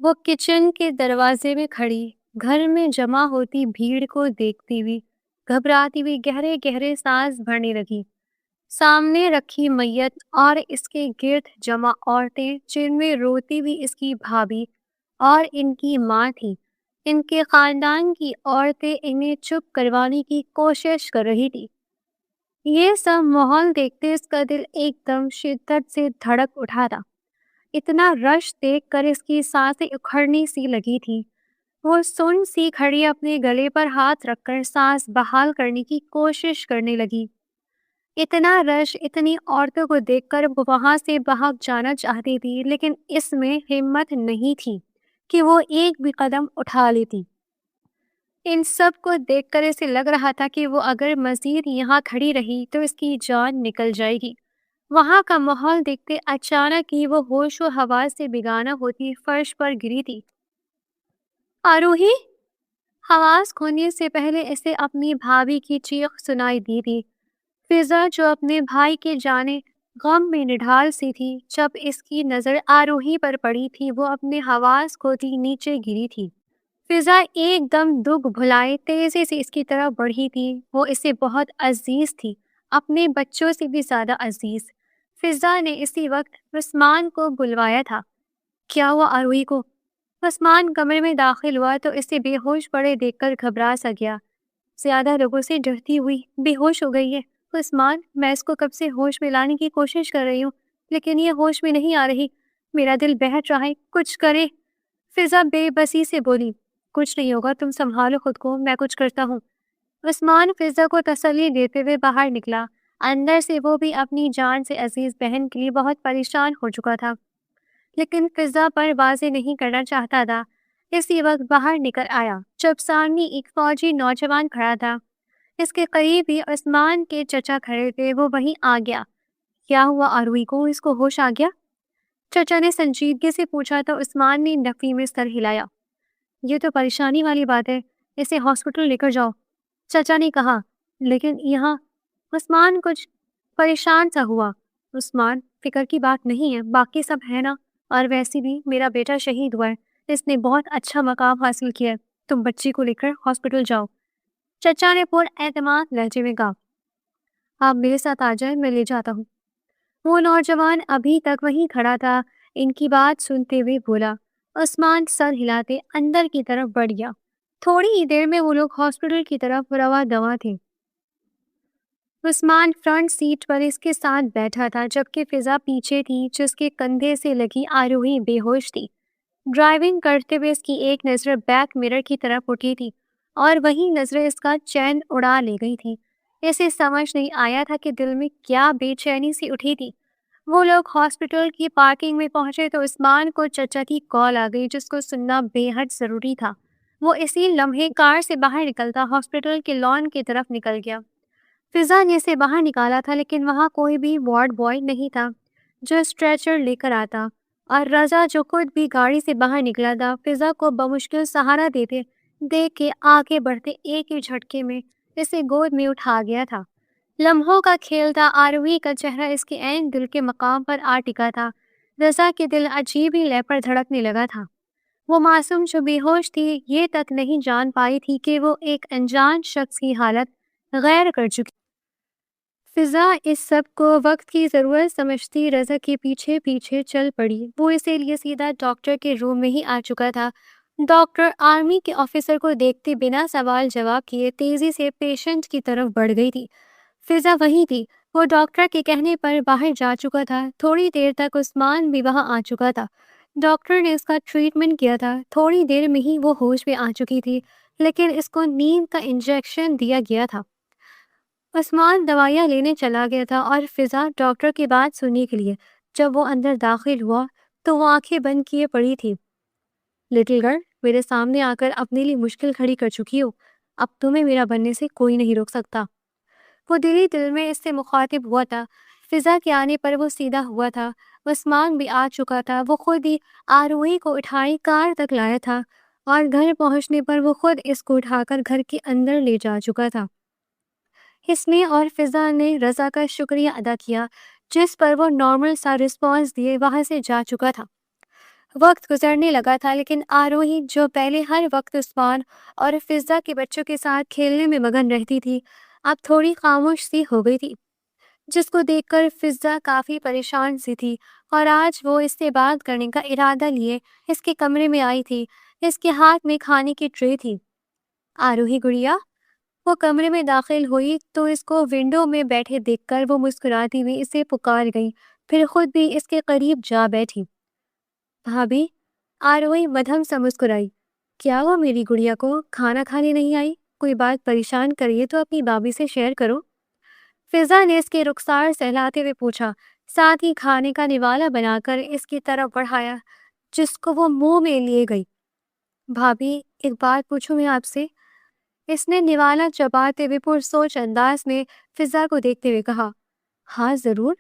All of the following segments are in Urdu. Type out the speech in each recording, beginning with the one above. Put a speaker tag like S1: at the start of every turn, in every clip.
S1: وہ کچن کے دروازے میں کھڑی گھر میں جمع ہوتی بھیڑ کو دیکھتی ہوئی گھبراتی ہوئی گہرے گہرے سانس بھرنے لگی۔ سامنے رکھی میت اور اس کے گرد جمع عورتیں جن میں روتی ہوئی اس کی بھابھی اور ان کی ماں تھی، ان کے خاندان کی عورتیں انہیں چپ کروانے کی کوشش کر رہی تھی۔ یہ سب ماحول دیکھتے اس کا دل ایک دم شدت سے دھڑک اٹھا تھا۔ اتنا رش دیکھ کر اس کی سانسیں اکھڑنی سی لگی تھی۔ وہ سن سی کھڑی اپنے گلے پر ہاتھ رکھ کر سانس بحال کرنے کی کوشش کرنے لگی۔ اتنا رش، اتنی عورتوں کو دیکھ کر وہ وہاں سے بھاگ جانا چاہتی تھی، لیکن اس میں ہمت نہیں تھی کہ وہ ایک بھی قدم اٹھا لیتی۔ ان سب کو دیکھ کر اسے لگ رہا تھا کہ وہ اگر مزید یہاں کھڑی رہی تو اس کی جان نکل جائے گی۔ وہاں کا ماحول دیکھتے اچانک ہی وہ ہوش و حواس سے بیگانہ ہوتی فرش پر گری تھی۔ آروہی! حواس کھونے سے پہلے اسے اپنی بھابھی کی چیخ سنائی دی تھی۔ فضا جو اپنے بھائی کے جانے غم میں نڈھال سی تھی، جب اس کی نظر آروہی پر پڑی تھی وہ اپنے حواس کھوتی نیچے گری تھی۔ فضا ایک دم دکھ بھلائے تیزی سے اس کی طرف بڑھی تھی۔ وہ اسے بہت عزیز تھی، اپنے بچوں سے بھی زیادہ عزیز۔ فضا نے اسی وقت عثمان کو بلوایا تھا۔ کیا ہوا آروہی کو؟ عثمان کمرے میں داخل ہوا تو اسے بے ہوش پڑے دیکھ کر گھبرا سا گیا۔ زیادہ لوگوں سے ڈرتی ہوئی بے ہوش ہو گئی ہے۔ عثمان، میں اس کو کب سے ہوش میں لانے کی کوشش کر رہی ہوں، لیکن یہ ہوش میں نہیں آ رہی۔ میرا دل بہت رہا ہے، کچھ کرے۔ فضا بے بسی سے بولی۔ کچھ نہیں ہوگا، تم سنبھالو خود کو، میں کچھ کرتا ہوں۔ عثمان فضا کو تسلی دیتے ہوئے باہر نکلا۔ اندر سے وہ بھی اپنی جان سے عزیز بہن کے لیے بہت پریشان ہو چکا تھا، لیکن فضا پر واضح نہیں کرنا چاہتا تھا۔ اسی وقت باہر نکل آیا جب سامنے ایک فوجی نوجوان کھڑا تھا۔ اس کے قریب ہی عثمان کے چچا کھڑے تھے، وہ وہیں آ گیا۔ کیا ہوا آروہی کو، اس کو ہوش آ گیا؟ چچا نے سنجیدگی سے پوچھا تو عثمان نے نفی میں سر ہلایا۔ یہ تو پریشانی والی بات ہے، اسے ہاسپٹل لے کر جاؤ، چچا نے کہا۔ لیکن یہاں عثمان کچھ پریشان سا ہوا۔ عثمان، فکر کی بات نہیں ہے، باقی سب ہے نا، اور ویسے بھی میرا بیٹا شہید ہوا ہے، اس نے بہت اچھا مقام حاصل کیا ہے، تم بچی کو لے کر ہاسپٹل جاؤ، چچا نے پر اعتماد لہجے میں کہا۔ آپ میرے ساتھ آ جائیں، میں لے جاتا ہوں۔ وہ نوجوان ابھی تک وہیں کھڑا تھا، ان کی بات سنتے ہوئے بولا۔ عثمان سر ہلاتے اندر کی طرف بڑھ گیا۔ تھوڑی ہی دیر میں وہ لوگ ہاسپٹل کی طرف رواں دواں تھے۔ عثمان فرنٹ سیٹ پر اس کے ساتھ بیٹھا تھا، جبکہ فضا پیچھے تھی جس کے کندھے سے لگی آروہی بے ہوش تھی۔ ڈرائیونگ کرتے ہوئے اس کی ایک نظر بیک مرر کی طرف اٹھی تھی اور وہی نظر اس کا چین اڑا لے گئی تھی۔ اسے سمجھ نہیں آیا تھا کہ دل میں کیا بے چینی سی اٹھی تھی۔ وہ لوگ ہاسپٹل کی پارکنگ میں پہنچے تو عثمان کو چچا کی کال آ گئی، جس کو سننا بے حد ضروری تھا۔ وہ اسی لمحے کار سے باہر نکلتا ہاسپٹل کے لان کی طرف نکل گیا۔ فضا نے اسے باہر نکالا تھا، لیکن وہاں کوئی بھی وارڈ بوائے نہیں تھا جو اسٹریچر لے کر آتا، اور رضا جو خود بھی گاڑی سے باہر نکلا تھا فضا کو بمشکل سہارا دیتے دیکھ کے آگے بڑھتے ایک ہی جھٹکے میں اسے گود میں اٹھا گیا تھا۔ لمحوں کا کھیل تھا، آروہی کا چہرہ اس کے عین دل کے مقام پر آ ٹکا تھا۔ رضا کے دل عجیب ہی لے پر دھڑکنے لگا تھا۔ وہ معصوم جو بے ہوش تھی یہ تک نہیں جان پائی تھی کہ وہ ایک انجان شخص کی حالت غیر کر چکی۔ فضا اس سب کو وقت کی ضرورت سمجھتی رضا کے پیچھے پیچھے چل پڑی۔ وہ اسی لیے سیدھا ڈاکٹر کے روم میں ہی آ چکا تھا۔ ڈاکٹر آرمی کے آفیسر کو دیکھتے بنا سوال جواب کیے تیزی سے پیشنٹ کی طرف بڑھ گئی تھی۔ فضا وہیں تھی، وہ ڈاکٹر کے کہنے پر باہر جا چکا تھا۔ تھوڑی دیر تک عثمان بھی وہاں آ چکا تھا۔ ڈاکٹر نے اس کا ٹریٹمنٹ کیا تھا۔ تھوڑی دیر میں ہی وہ ہوش میں آ چکی تھی، لیکن اس کو نیند کا انجیکشن دیا گیا تھا۔ عثمان دوائیاں لینے چلا گیا تھا اور فضا ڈاکٹر کی بات سننے کے لیے جب وہ اندر داخل ہوا تو وہ آنکھیں بند کیے پڑی تھی۔ لٹل گرل، میرے سامنے آ کر اپنے لیے مشکل کھڑی کر چکی ہو، اب تمہیں میرا بننے سے کوئی نہیں روک سکتا۔ وہ دلی دل میں اس سے مخاطب ہوا تھا۔ فضا کے آنے پر وہ سیدھا ہوا تھا۔ عثمان بھی آ چکا تھا۔ وہ خود ہی آروہی کو اٹھائی کار تک لایا تھا اور گھر پہنچنے پر وہ خود اس کو اٹھا کر گھر کے اندر لے جا چکا تھا۔ اس نے اور فضا نے رضا کا شکریہ ادا کیا، جس پر وہ نارمل سا رسپانس دیے وہاں سے جا چکا تھا۔ وقت گزرنے لگا تھا، لیکن آروہی جو پہلے ہر وقت عثمان اور فضا کے بچوں کے ساتھ کھیلنے میں مگن رہتی تھی، اب تھوڑی خاموش سی ہو گئی تھی، جس کو دیکھ کر فضا کافی پریشان سی تھی، اور آج وہ اس سے بات کرنے کا ارادہ لیے اس کے کمرے میں آئی تھی۔ اس کے ہاتھ میں کھانے کی ٹرے تھی۔ آروہی گڑیا، وہ کمرے میں داخل ہوئی تو اس کو ونڈو میں بیٹھے دیکھ کر وہ مسکراتی ہوئی اسے پکار گئی، پھر خود بھی اس کے قریب جا بیٹھی۔ بھابھی، آروہی مدھم سا مسکرائی۔ کیا وہ میری گڑیا کو کھانا کھانے نہیں آئی؟ کوئی بات پریشان کریے تو اپنی بھابھی سے شیئر کرو۔ فضا نے اس کے رخسار سہلاتے ہوئے پوچھا، ساتھ ہی کھانے کا نوالا بنا کر اس کی طرف بڑھایا، جس کو وہ منہ میں لیے گئی۔ بھابھی، ایک بات پوچھوں میں آپ سے؟ اس نے نوالا چباتے ہوئے پرسوچ انداز میں فضا کو دیکھتے ہوئے کہا۔ ہاں ضرور۔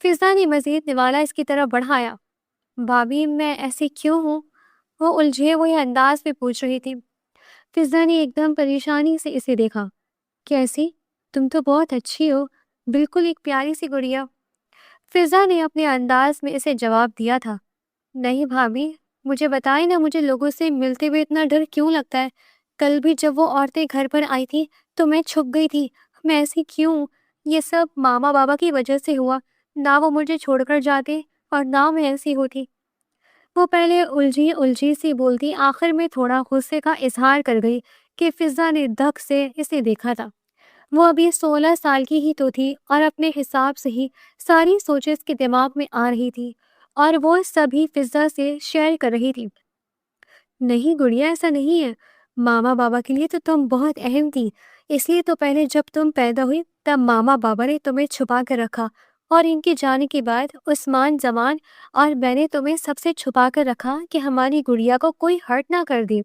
S1: فضا نے مزید نوالا اس کی طرف بڑھایا۔ بھابھی، میں ایسی کیوں ہوں؟ وہ الجھے ہوئے انداز میں پوچھ رہی تھی۔ فضا نے ایک دم پریشانی سے اسے دیکھا۔ کیسی؟ تم تو بہت اچھی ہو، بالکل ایک پیاری سی گڑیا۔ فضا نے اپنے انداز میں اسے جواب دیا تھا۔ نہیں بھابھی، مجھے بتائیں نا، مجھے لوگوں سے ملتے ہوئے اتنا ڈر کیوں لگتا ہے؟ کل بھی جب وہ عورتیں گھر پر آئی تھی تو میں چھپ گئی تھی۔ میں ایسی کیوں؟ یہ سب ماما بابا کی وجہ سے ہوا، نہ وہ مجھے چھوڑ کر جاتے اور نہ میں ایسی ہوتی۔ وہ پہلے الجھی سی بولتی، آخر میں تھوڑا غصے کا اظہار کر گئی کہ فضا نے دھک سے اسے دیکھا تھا۔ وہ ابھی 16 سال کی ہی تو تھی، اور اپنے حساب سے ہی ساری سوچیں اس کے دماغ میں آ رہی تھی، اور وہ سبھی فضا سے شیئر کر رہی تھی۔ نہیں گڑیا، ایسا نہیں ہے۔ ماما بابا کے لیے تو تم بہت اہم تھی، اس لیے تو پہلے جب تم پیدا ہوئی تب ماما بابا نے تمہیں چھپا کر رکھا، اور ان کے جانے کے بعد عثمان، زمان اور میں نے تمہیں سب سے چھپا کر رکھا کہ ہماری گڑیا کو کوئی ہرٹ نہ کر دے۔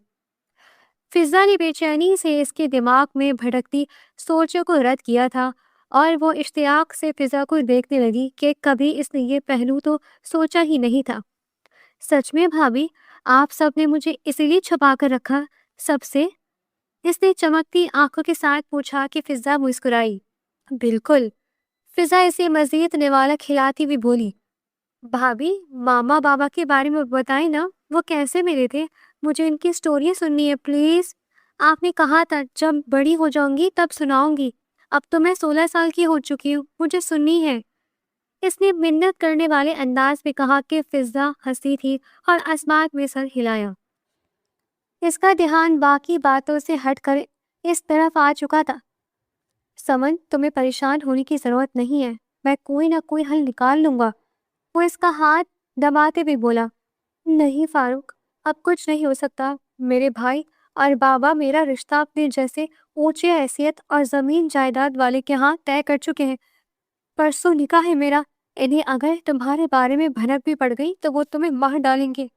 S1: فضا نے بے چینی سے اس کے دماغ میں بھٹکتی سوچوں کو رد کیا تھا، اور وہ اشتیاق سے فضا کو دیکھنے لگی کہ کبھی اس نے یہ پہلو تو سوچا ہی نہیں تھا۔ سچ میں بھابھی، آپ سب نے مجھے اسی لیے چھپا کر رکھا، سب سے؟ اس نے چمکتی آنکھوں کے ساتھ پوچھا کہ فضا مسکرائی۔ بالکل۔ فضا اسے مزید نوالا کھلاتی ہوئی بولی۔ بھابھی، ماما بابا کے بارے میں بتائیں نا، وہ کیسے ملے تھے؟ مجھے ان کی سٹوری سننی ہے پلیز۔ آپ نے کہا تھا جب بڑی ہو جاؤں گی تب سناؤں گی، اب تو میں 16 سال کی ہو چکی ہوں، مجھے سننی ہے۔ اس نے منت کرنے والے انداز میں کہا کہ فضا ہنسی تھی اور اسمات میں سر ہلایا۔ اس کا دھیان باقی باتوں سے ہٹ کر اس طرف آ چکا تھا۔ سمن، تمہیں پریشان ہونے کی ضرورت نہیں ہے، میں کوئی نہ کوئی حل نکال لوں گا۔ وہ اس کا ہاتھ دباتے ہوئے بولا۔ نہیں فاروق، اب کچھ نہیں ہو سکتا۔ میرے بھائی اور بابا میرا رشتہ اپنے جیسے اونچی حیثیت اور زمین جائیداد والے کے ہاں طے کر چکے ہیں۔ پرسوں نکاح ہے میرا، انہیں اگر تمہارے بارے میں بھنک بھی پڑ گئی تو وہ تمہیں مار ڈالیں گے۔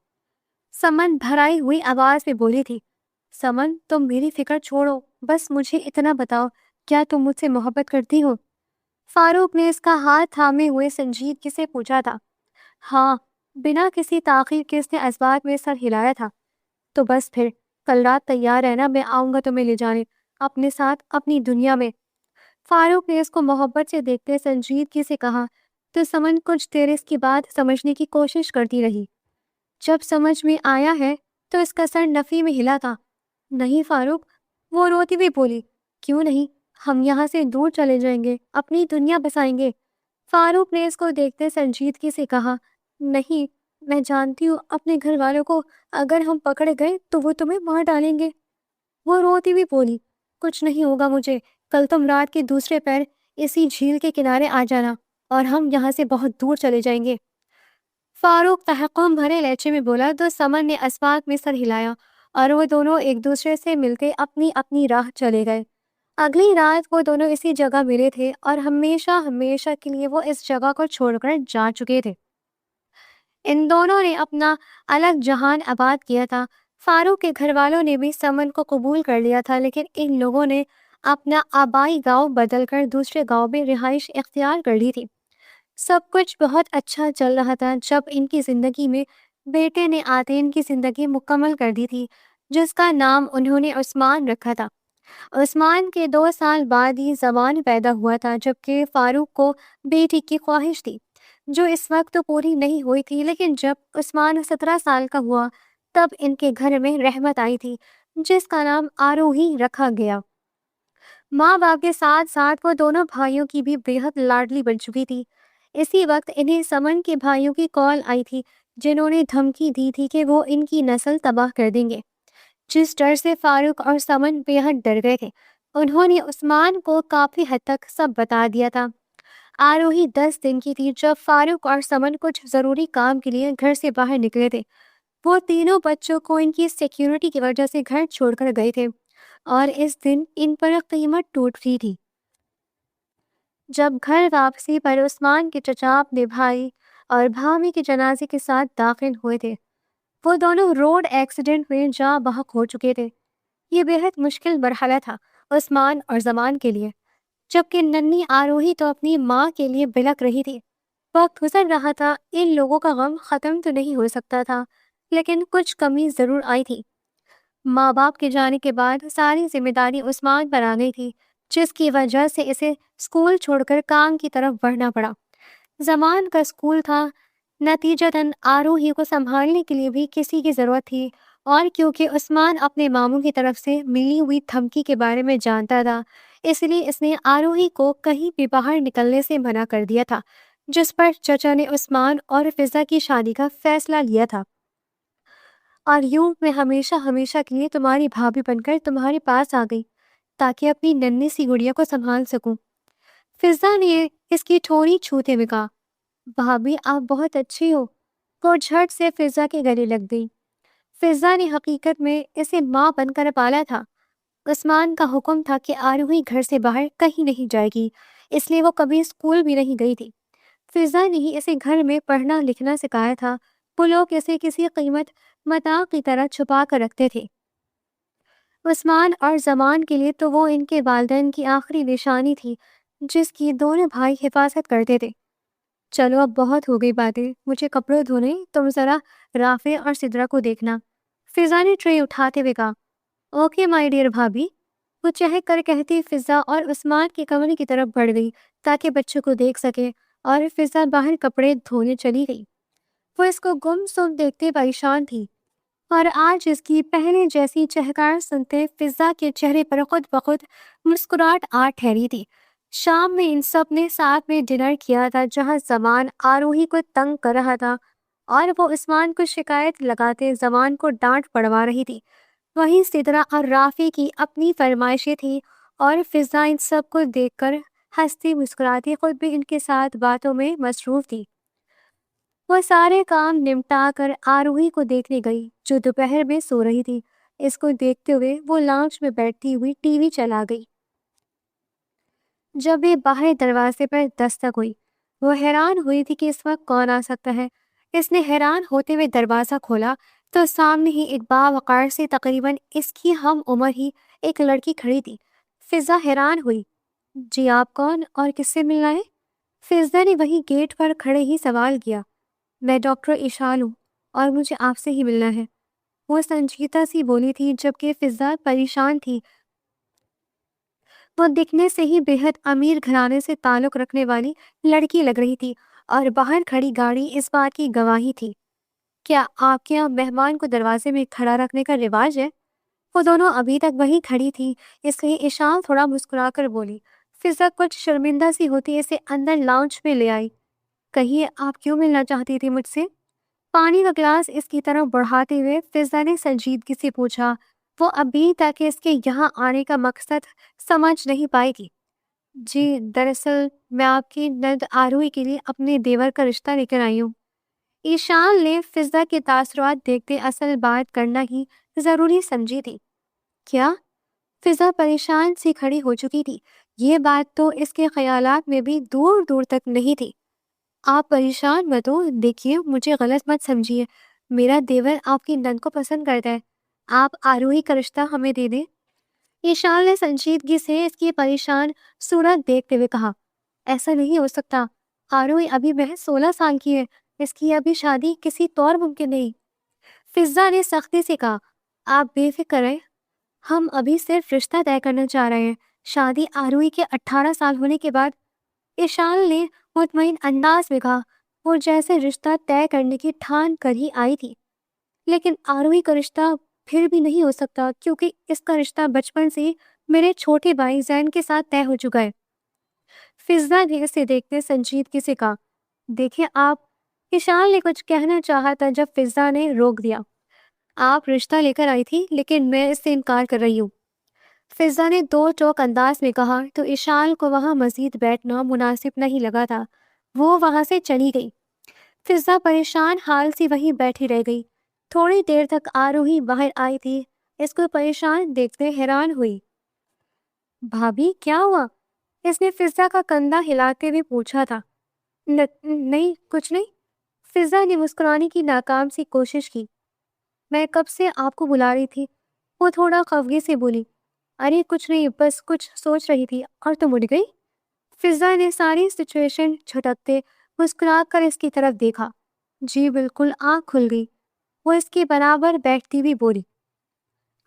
S1: سمن بھرائی ہوئی آواز میں بولی تھی۔ سمن، تم میری فکر چھوڑو، بس مجھے اتنا بتاؤ، کیا تم مجھ سے محبت کرتی ہو؟ فاروق نے اس کا ہاتھ تھامے ہوئے سنجیدگی سے پوچھا تھا۔ ہاں، بنا کسی تاخیر کے اس نے اسبات میں سر ہلایا تھا۔ تو بس پھر کل رات تیار رہنا، میں آؤں گا تمہیں لے جانے اپنے ساتھ اپنی دنیا میں۔ فاروق نے اس کو محبت سے دیکھتے سنجیدگی سے کہا۔ تو سمن کچھ دیر اس کی بات سمجھنے کی کوشش کرتی رہی۔ جب سمجھ میں آیا ہے تو اس کا سر نفی میں ہلا تھا۔ نہیں فاروق، وہ روتی ہوئی بولی۔ کیوں نہیں؟ ہم یہاں سے دور چلے جائیں گے، اپنی دنیا بسائیں گے۔ فاروق نے اس کو دیکھتے سنجیدگی سے کہا۔ نہیں، میں جانتی ہوں اپنے گھر والوں کو، اگر ہم پکڑے گئے تو وہ تمہیں مار ڈالیں گے۔ وہ روتی ہوئی بولی۔ کچھ نہیں ہوگا مجھے، کل تم رات کے دوسرے پہر اسی جھیل کے کنارے آ جانا، اور ہم یہاں سے بہت دور چلے جائیں گے۔ فاروق تحقم بھرے لہجے میں بولا تو سمن نے اسبات میں سر ہلایا، اور وہ دونوں ایک دوسرے سے مل کے اپنی اپنی راہ چلے گئے۔ اگلی رات وہ دونوں اسی جگہ ملے تھے، اور ہمیشہ ہمیشہ کے لیے وہ اس جگہ کو چھوڑ کر جا چکے تھے۔ ان دونوں نے اپنا الگ جہان آباد کیا تھا۔ فاروق کے گھر والوں نے بھی سمن کو قبول کر لیا تھا، لیکن ان لوگوں نے اپنا آبائی گاؤں بدل کر دوسرے گاؤں میں رہائش اختیار کر لی تھی۔ سب کچھ بہت اچھا چل رہا تھا جب ان کی زندگی میں بیٹے نے آتے ان کی زندگی مکمل کر دی تھی، جس کا نام انہوں نے عثمان رکھا تھا۔ عثمان کے 2 سال بعد ہی زمان پیدا ہوا تھا، جبکہ فاروق کو بیٹی کی خواہش تھی۔ جو اس وقت تو پوری نہیں ہوئی تھی، لیکن جب عثمان 17 سال کا ہوا تب ان کے گھر میں رحمت آئی تھی، جس کا نام آروہی رکھا گیا۔ ماں باپ کے ساتھ ساتھ وہ دونوں بھائیوں کی بھی بےحد لاڈلی بن چکی تھی۔ اسی وقت انہیں سمن کے بھائیوں کی کال آئی تھی، جنہوں نے دھمکی دی تھی کہ وہ ان کی نسل تباہ کر دیں گے، جس ڈر سے فاروق اور سمن بےحد ڈر گئے تھے۔ انہوں نے عثمان کو کافی حد تک سب بتا دیا تھا۔ آروہی 10 دن کی تھی جب فاروق اور سمن کچھ ضروری کام کے لیے گھر سے باہر نکلے تھے۔ وہ تینوں بچوں کو ان کی سیکیورٹی کی وجہ سے گھر چھوڑ کر گئے تھے، اور اس دن ان پر قیمت ٹوٹ رہی تھی۔ جب گھر واپسی پر عثمان کے چچا اپنے بھائی اور بھابھی کے جنازے کے ساتھ داخل ہوئے تھے۔ وہ دونوں روڈ ایکسیڈنٹ میں جاں بحق ہو چکے تھے۔ یہ بےحد مشکل مرحلہ تھا عثمان اور زمان کے لیے، جبکہ ننھی آروہی تو اپنی ماں کے لیے بلک رہی تھی۔ وقت گزر رہا تھا، ان لوگوں کا غم ختم تو نہیں ہو سکتا تھا، لیکن کچھ کمی ضرور آئی تھی۔ ماں باپ کے جانے کے بعد ساری ذمہ داری عثمان پر آ گئی تھی، جس کی وجہ سے اسے اسکول چھوڑ کر کام کی طرف بڑھنا پڑا۔ زمان کا اسکول تھا، نتیجتاً آروہی کو سنبھالنے کے لیے بھی کسی کی ضرورت تھی، اور کیونکہ عثمان اپنے ماموں کی طرف سے ملی ہوئی دھمکی کے بارے میں جانتا تھا، اس لیے اس نے آروہی کو کہیں بھی باہر نکلنے سے منع کر دیا تھا، جس پر چچا نے عثمان اور فضا کی شادی کا فیصلہ لیا تھا۔ اور یوں میں ہمیشہ ہمیشہ کے لیے تمہاری بھابھی بن کر تمہارے پاس آ گئی، تاکہ اپنی ننھی سی گڑیا کو سنبھال سکوں۔ فضا نے اس کی ٹھوڑی چھوتے ہوئے کہا، بھابھی آپ بہت اچھی ہو۔ وہ جھٹ سے فضا کے گلے لگ گئی۔ فضا نے حقیقت میں اسے ماں بن کر پالا تھا۔ عثمان کا حکم تھا کہ آروہی گھر سے باہر کہیں نہیں جائے گی، اس لیے وہ کبھی اسکول بھی نہیں گئی تھی۔ فضا نے ہی اسے گھر میں پڑھنا لکھنا سکھایا تھا۔ وہ لوگ اسے کسی قیمت متاع کی طرح چھپا کر رکھتے تھے۔ عثمان اور زمان کے لیے تو وہ ان کے والدین کی آخری نشانی تھی، جس کی دونوں بھائی حفاظت کرتے تھے۔ چلو اب بہت ہو گئی باتیں، مجھے کپڑے دھونے، تم ذرا رافع اور سدرا کو دیکھنا۔ فضا نے ٹرے اٹھاتے ہوئے کہا، اوکے مائی ڈیئر بھابھی۔ وہ چہک کر کہتی فضا اور عثمان کے کمرے کی طرف بڑھ گئی تاکہ بچوں کو دیکھ سکے، اور فضا باہر کپڑے دھونے چلی گئی۔ وہ اس کو گم سم دیکھتے پریشان تھی، اور آج اس کی پہلے جیسی چہکار سنتے فضا کے چہرے پر خود بخود مسکراہٹ آ ٹھہری تھی۔ شام میں ان سب نے ساتھ میں ڈنر کیا تھا، جہاں زمان آروہی کو تنگ کر رہا تھا اور وہ عثمان کو شکایت لگاتے زمان کو ڈانٹ پڑوا رہی تھی۔ وہیں سدرا اور رافع کی اپنی فرمائشیں تھیں، اور فضا ان سب کو دیکھ کر ہنستی مسکراتی خود بھی ان کے ساتھ باتوں میں مصروف تھی۔ وہ سارے کام نمٹا کر آروہی کو دیکھنے گئی، جو دوپہر میں سو رہی تھی۔ اس کو دیکھتے ہوئے وہ لاؤنج میں بیٹھتی ہوئی ٹی وی چلا گئی۔ جب یہ باہر دروازے پر دستک ہوئی، وہ حیران ہوئی تھی کہ اس وقت کون آ سکتا ہے۔ اس نے حیران ہوتے ہوئے دروازہ کھولا تو سامنے ہی ایک باوقار سے تقریباً اس کی ہم عمر ہی ایک لڑکی کھڑی تھی۔ فضا حیران ہوئی، جی آپ کون اور کس سے ملنا ہے؟ فضا نے وہی گیٹ پر کھڑے ہی سوال کیا۔ میں ڈاکٹر ایشال ہوں، اور مجھے آپ سے ہی ملنا ہے، وہ سنجیدہ سی بولی تھی، جبکہ فضا پریشان تھی۔ وہ دکھنے سے ہی بےحد امیر گھرانے سے تعلق رکھنے والی لڑکی لگ رہی تھی، اور باہر کھڑی گاڑی اس بات کی گواہی تھی۔ کیا آپ کے یہاں مہمان کو دروازے میں کھڑا رکھنے کا رواج ہے؟ وہ دونوں ابھی تک وہیں کھڑی تھی، اس لیے ایشال تھوڑا مسکرا کر بولی۔ فضا کچھ شرمندہ سی ہوتی اسے اندر لاؤنج میں لے آئی۔ کہیے آپ کیوں ملنا چاہتی تھی مجھ سے؟ پانی کا گلاس اس کی طرف بڑھاتے ہوئے فضا نے سنجیدگی سے پوچھا۔ وہ ابھی تک اس کے یہاں آنے کا مقصد سمجھ نہیں پائی تھی۔ جی دراصل میں آپ کی نند آروہی کے لیے اپنے دیور کا رشتہ لے کر آئی ہوں۔ ایشان نے فضا کے تاثرات دیکھتے اصل بات کرنا ہی ضروری سمجھی تھی۔ کیا؟ فضا پریشان سی کھڑی ہو چکی تھی۔ یہ بات تو اس کے خیالات میں بھی دور دور تک نہیں تھی۔ آپ پریشان مت ہو، دیکھیے مجھے غلط مت سمجھیے، میرا دیور آپ کی نند کو پسند کرتا ہے، آپ آروہی کا رشتہ ہمیں دے دیں۔ ایشان نے سنجیدگی سے اس کی پریشان صورت دیکھتے ہوئے کہا، ایسا نہیں ہو سکتا، آروہی ابھی محض 16 سال کی ہے، اس کی ابھی شادی کسی طور ممکن نہیں۔ فضا نے سختی سے کہا، آپ بے فکر رہیں، ہم ابھی صرف رشتہ طے کرنا چاہ رہے ہیں، شادی آروہی کے 18 سال ہونے کے بعد۔ ایشان نے مطمئن انداز میں کہا، وہ جیسے رشتہ طے کرنے کی ٹھان کر ہی آئی تھی، لیکن آروہی کا رشتہ پھر بھی نہیں ہو سکتا کیونکہ اس کا رشتہ بچپن سے میرے چھوٹے بھائی زین کے ساتھ طے ہو چکا ہے۔ فضا نے اسے دیکھتے سنجیدگی سے کہا، دیکھیں آپ، ایشان نے کچھ کہنا چاہا تھا جب فضا نے روک دیا۔ آپ رشتہ لے کر آئی تھی لیکن میں اس سے انکار کر رہی ہوں، فضا نے دو ٹوک انداز میں کہا تو ایشان کو وہاں مزید بیٹھنا مناسب نہیں لگا تھا۔ وہ وہاں سے چلی گئی۔ فضا پریشان حال سی وہیں بیٹھی رہ گئی۔ تھوڑی دیر تک آروہی باہر آئی تھی، اس کو پریشان دیکھتے حیران ہوئی۔ بھابھی کیا ہوا؟ اس نے فضا کا کندھا ہلاتے ہوئے پوچھا تھا۔ نہیں کچھ نہیں، فضا نے مسکرانے کی ناکام سی کوشش کی۔ میں کب سے آپ کو بلا رہی تھی، وہ تھوڑا خفگی سے بولی۔ ارے کچھ نہیں، بس کچھ سوچ رہی تھی اور تم اٹھ گئی۔ فضا نے ساری سچویشن جھٹکتے مسکرا کر اس کی طرف دیکھا۔ جی بالکل، آنکھ کھل گئی۔ وہ اس کے برابر بیٹھتی ہوئی بولی،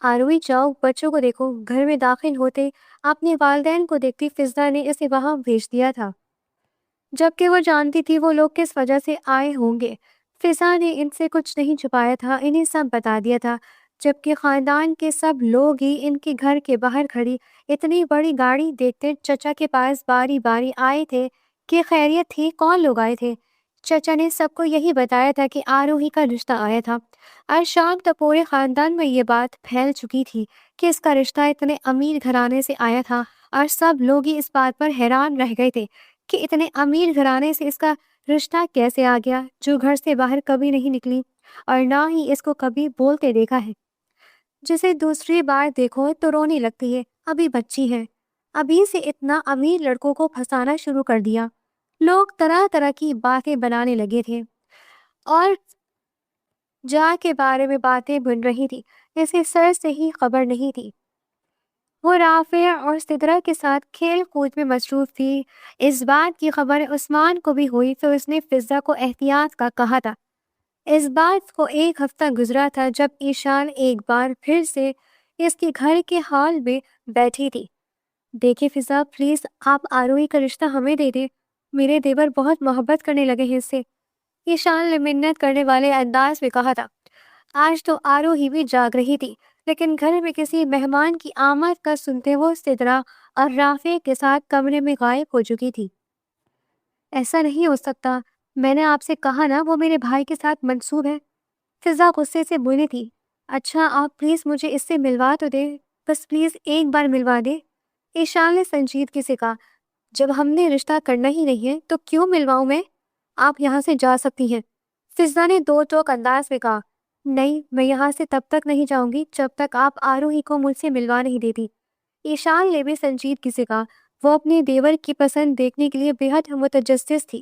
S1: آروہی جاؤ بچوں کو دیکھو۔ گھر میں داخل ہوتے اپنے والدین کو دیکھتی فضا نے اسے وہاں بھیج دیا تھا، جبکہ وہ جانتی تھی وہ لوگ کس وجہ سے آئے ہوں گے۔ فضا نے ان سے کچھ نہیں چھپایا تھا، انہیں سب بتا دیا تھا، جبکہ خاندان کے سب لوگ ہی ان کے گھر کے باہر کھڑی اتنی بڑی گاڑی دیکھتے چچا کے پاس باری باری آئے تھے کہ خیریت تھی، کون لوگ آئے تھے۔ چچا نے سب کو یہی بتایا تھا کہ آروہی کا رشتہ آیا تھا، اور شام تک پورے خاندان میں یہ بات پھیل چکی تھی کہ اس کا رشتہ اتنے امیر گھرانے سے آیا تھا، اور سب لوگ ہی اس بات پر حیران رہ گئے تھے کہ اتنے امیر گھرانے سے اس کا رشتہ کیسے آ گیا، جو گھر سے باہر کبھی نہیں نکلی اور نہ ہی اس کو کبھی بولتے دیکھا ہے، جسے دوسری بار دیکھو تو رونی لگتی ہے، ابھی بچی ہے، ابھی سے اتنا امیر لڑکوں کو پھنسانا شروع کر دیا۔ لوگ طرح طرح کی باتیں بنانے لگے تھے اور جا کے بارے میں باتیں بن رہی تھی، اسے سر سے ہی خبر نہیں تھی۔ وہ رافع اور سدرہ کے ساتھ کھیل کود میں مصروف تھی۔ اس بات کی خبر عثمان کو بھی ہوئی تو اس نے فضا کو احتیاط کا کہا تھا۔ اس بات کو ایک ہفتہ گزرا تھا جب ایشان ایک بار پھر سے اس کے گھر کے ہال میں بیٹھی تھی۔ دیکھیں فضا، پلیز آپ آروہی کا رشتہ ہمیں دے دیں، میرے دیور بہت محبت کرنے لگے ہیں اس سے، ایشان نے منت کرنے والے انداز میں کہا تھا۔ آج تو آروہی بھی جاگ رہی تھی، لیکن گھر میں کسی مہمان کی آمد کا سنتے وہ سدرہ اور رافع کے ساتھ کمرے میں غائب ہو چکی تھی۔ ایسا نہیں ہو سکتا، میں نے آپ سے کہا نا وہ میرے بھائی کے ساتھ منسوب ہے، فضا غصے سے بولی تھی۔ اچھا آپ پلیز مجھے اس سے ملوا تو دے، بس پلیز ایک بار ملوا دے، ایشان نے سنجیدگی سے کہا۔ جب ہم نے رشتہ کرنا ہی نہیں ہے تو کیوں ملواؤں میں، آپ یہاں سے جا سکتی ہیں، فضا نے دو ٹوک انداز میں کہا۔ نہیں، میں یہاں سے تب تک نہیں جاؤں گی جب تک آپ آروہی کو مجھ سے ملوا نہیں دیتی، ایشان نے بھی سنجیدگی سے کہا۔ وہ اپنے دیور کی پسند دیکھنے کے لیے بے حد متجسس تھی،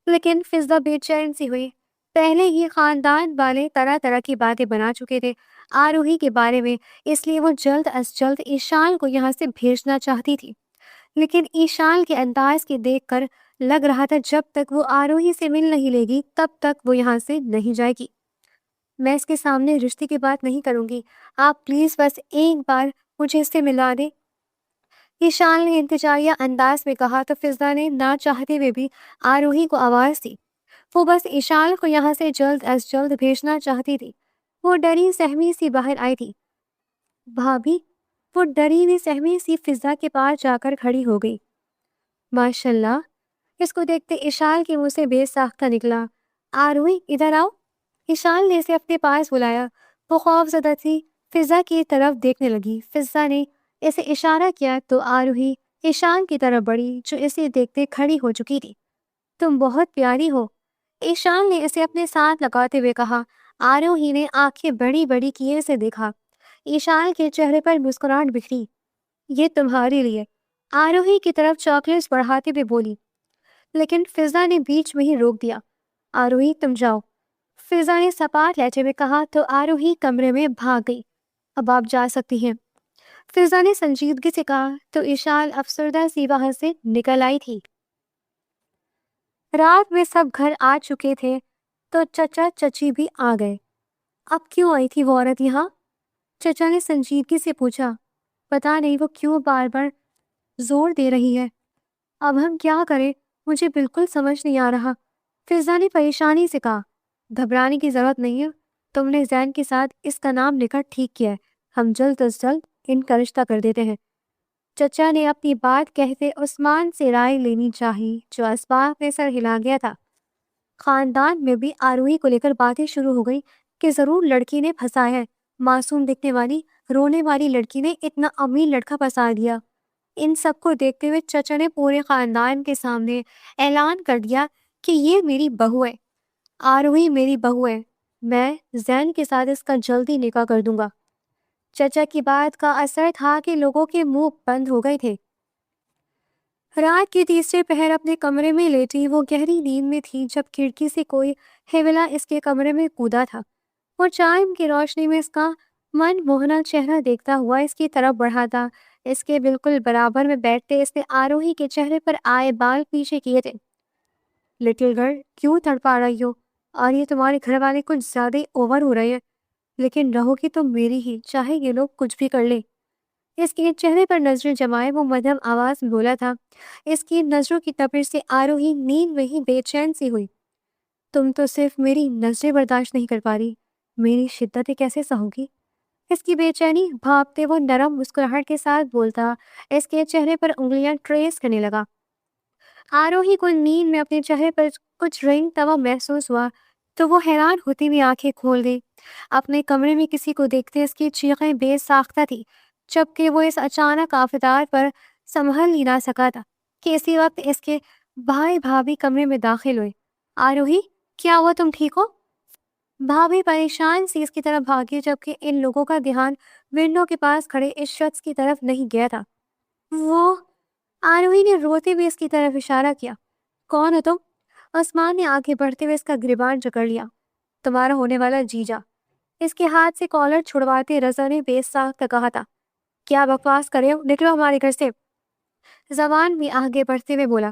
S1: لیکن فضا بے چین سی ہوئی۔ پہلے ہی خاندان والے طرح طرح کی باتیں بنا چکے تھے آروہی کے بارے میں، اس لیے وہ جلد از جلد ایشان کو یہاں سے بھیجنا چاہتی تھی، لیکن ایشان کے انداز کے دیکھ کر لگ رہا تھا جب تک وہ آروہی سے مل نہیں لے گی تب تک وہ یہاں سے نہیں جائے گی۔ میں اس کے سامنے رشتے کی بات نہیں کروں گی، آپ پلیز بس ایک بار مجھے اس سے ملا دیں، ایشان نے انتجاریہ انداز میں کہا تو فضا نے نہ چاہتے ہوئے بھی آروہی کو آواز دی۔ وہ بس ایشان کو یہاں سے جلد از جلد بھیجنا چاہتی تھی۔ وہ ڈری سہمی سی باہر آئی تھی۔ بھابھی، وہ ڈری ہوئی سہمی سی فضا کے پاس جا کر کھڑی ہو گئی۔ ماشاءاللہ، اس کو دیکھتے ایشان کے منہ سے بے ساختہ نکلا، آروہی ادھر آؤ۔ ایشان نے اسے اپنے پاس بلایا۔ وہ خوف زدہ تھی، فضا کی طرف دیکھنے لگی۔ فضا نے اسے اشارہ کیا تو آروہی ایشان کی طرف بڑھی جو اسے دیکھتے کھڑی ہو چکی تھی۔ تم بہت پیاری ہو، ایشان نے اسے اپنے ساتھ لگاتے ہوئے کہا۔ آروہی نے آنکھیں بڑی بڑی کیے اسے دیکھا۔ ایشان کے چہرے پر مسکراہٹ بکھری۔ یہ تمہارے لیے، آروہی کی طرف چاکلیٹس بڑھاتے ہوئے بولی، لیکن فضا نے بیچ میں ہی روک دیا۔ آروہی تم جاؤ، فضا نے سپاٹ لہجے میں کہا تو آروہی کمرے میں بھاگ گئی۔ اب آپ جا سکتی ہیں، فضا نے سنجیدگی سے کہا تو ایشان افسردہ سی وہاں سے نکل آئی تھی۔ رات میں سب گھر آ چکے تھے تو چچا چچی بھی آ گئے۔ اب کیوں آئی تھی وہ عورت یہاں؟ چچا نے سنجیدگی سے پوچھا۔ پتا نہیں وہ کیوں بار بار زور دے رہی ہے، اب ہم کیا کریں، مجھے بالکل سمجھ نہیں آ رہا۔ فضا نے پریشانی سے کہا، گھبرانے کی ضرورت نہیں ہے، تم نے زین کے ساتھ اس کا نام لے کر ٹھیک کیا ہے، ہم جلد از جلد ان کا رشتہ کر دیتے ہیں۔ چچا نے اپنی بات کہتے عثمان سے رائے لینی چاہی، جو اسباب میں سر ہلا گیا تھا۔ خاندان میں بھی آروہی کو لے کر باتیں شروع ہو گئی کہ ضرور لڑکی نے پھنسایا ہے، معصوم دکھنے والی رونے والی لڑکی نے اتنا امیر لڑکا پھنسا دیا۔ ان سب کو دیکھتے ہوئے چچا نے پورے خاندان کے سامنے اعلان کر دیا کہ یہ میری بہو ہے، آروہی میری بہو ہے، میں زین کے ساتھ اس کا جلدی نکاح کر دوں گا۔ چچا کی بات کا اثر تھا کہ لوگوں کے منہ بند ہو گئے تھے۔ رات کے تیسرے پہر اپنے کمرے میں لیٹی وہ گہری نیند میں تھی جب کھڑکی سے کوئی ہیولا اس کے کمرے میں کودا تھا۔ وہ چائم کی روشنی میں اس کا من موہنا چہرہ دیکھتا ہوا اس کی طرف بڑھا تھا۔ اس کے بالکل برابر میں بیٹھتے اس نے آروہی کے چہرے پر آئے بال پیچھے کیے تھے۔ لٹل گرل، کیوں تڑپا رہی ہو؟ اور یہ تمہارے گھر والے کچھ زیادہ اوور ہو رہے ہیں، لیکن رہو گی تو میری ہی، چاہے یہ لوگ کچھ بھی کر لیں۔ اس کے چہرے پر نظریں جمائے وہ مدھم آواز میں بولا تھا۔ اس کی نظروں کی تپش سے آروہی نیند میں ہی بے چین سی ہوئی۔ تم تو صرف میری نظریں برداشت نہیں کر پا رہی، میری شدتیں کیسے سہو گی؟ اس کی بے چینی بھاپتے وہ نرم مسکراہٹ کے ساتھ بولتا، اس کے چہرے پر انگلیاں ٹریس کرنے لگا۔ آروہی کو نیند میں اپنے چہرے پر کچھ رنگ توا محسوس ہوا تو وہ حیران ہوتی ہوئی آنکھیں کھول گئی۔ اپنے کمرے میں کسی کو دیکھتے اس کی چیخیں بے ساختہ تھی، جبکہ وہ اس اچانک آفتار پر سنبھل ہی نہ سکا تھا کہ اسی وقت اس کے بھائی بھابھی کمرے میں داخل ہوئے۔ آروہی، کیا ہوا، تم ٹھیک ہو؟ بھابھی پریشان سی اس کی طرف بھاگی، جبکہ ان لوگوں کا دھیان ونڈو کے پاس کھڑے اس شخص کی طرف نہیں گیا تھا۔ وہ آروہی نے روتے ہوئے اس کی طرف اشارہ کیا۔ کون ہو تم؟ عثمان نے آگے بڑھتے ہوئے اس کا گریبان جکڑ لیا۔ تمہارا ہونے والا جیجا۔ اس کے ہاتھ سے کالر چھڑواتے رضا نے بے ساختہ کہا تھا۔ کیا بکواس کرے ہو، نکلو ہمارے گھر سے۔ زبان بھی آگے بڑھتے ہوئے بولا،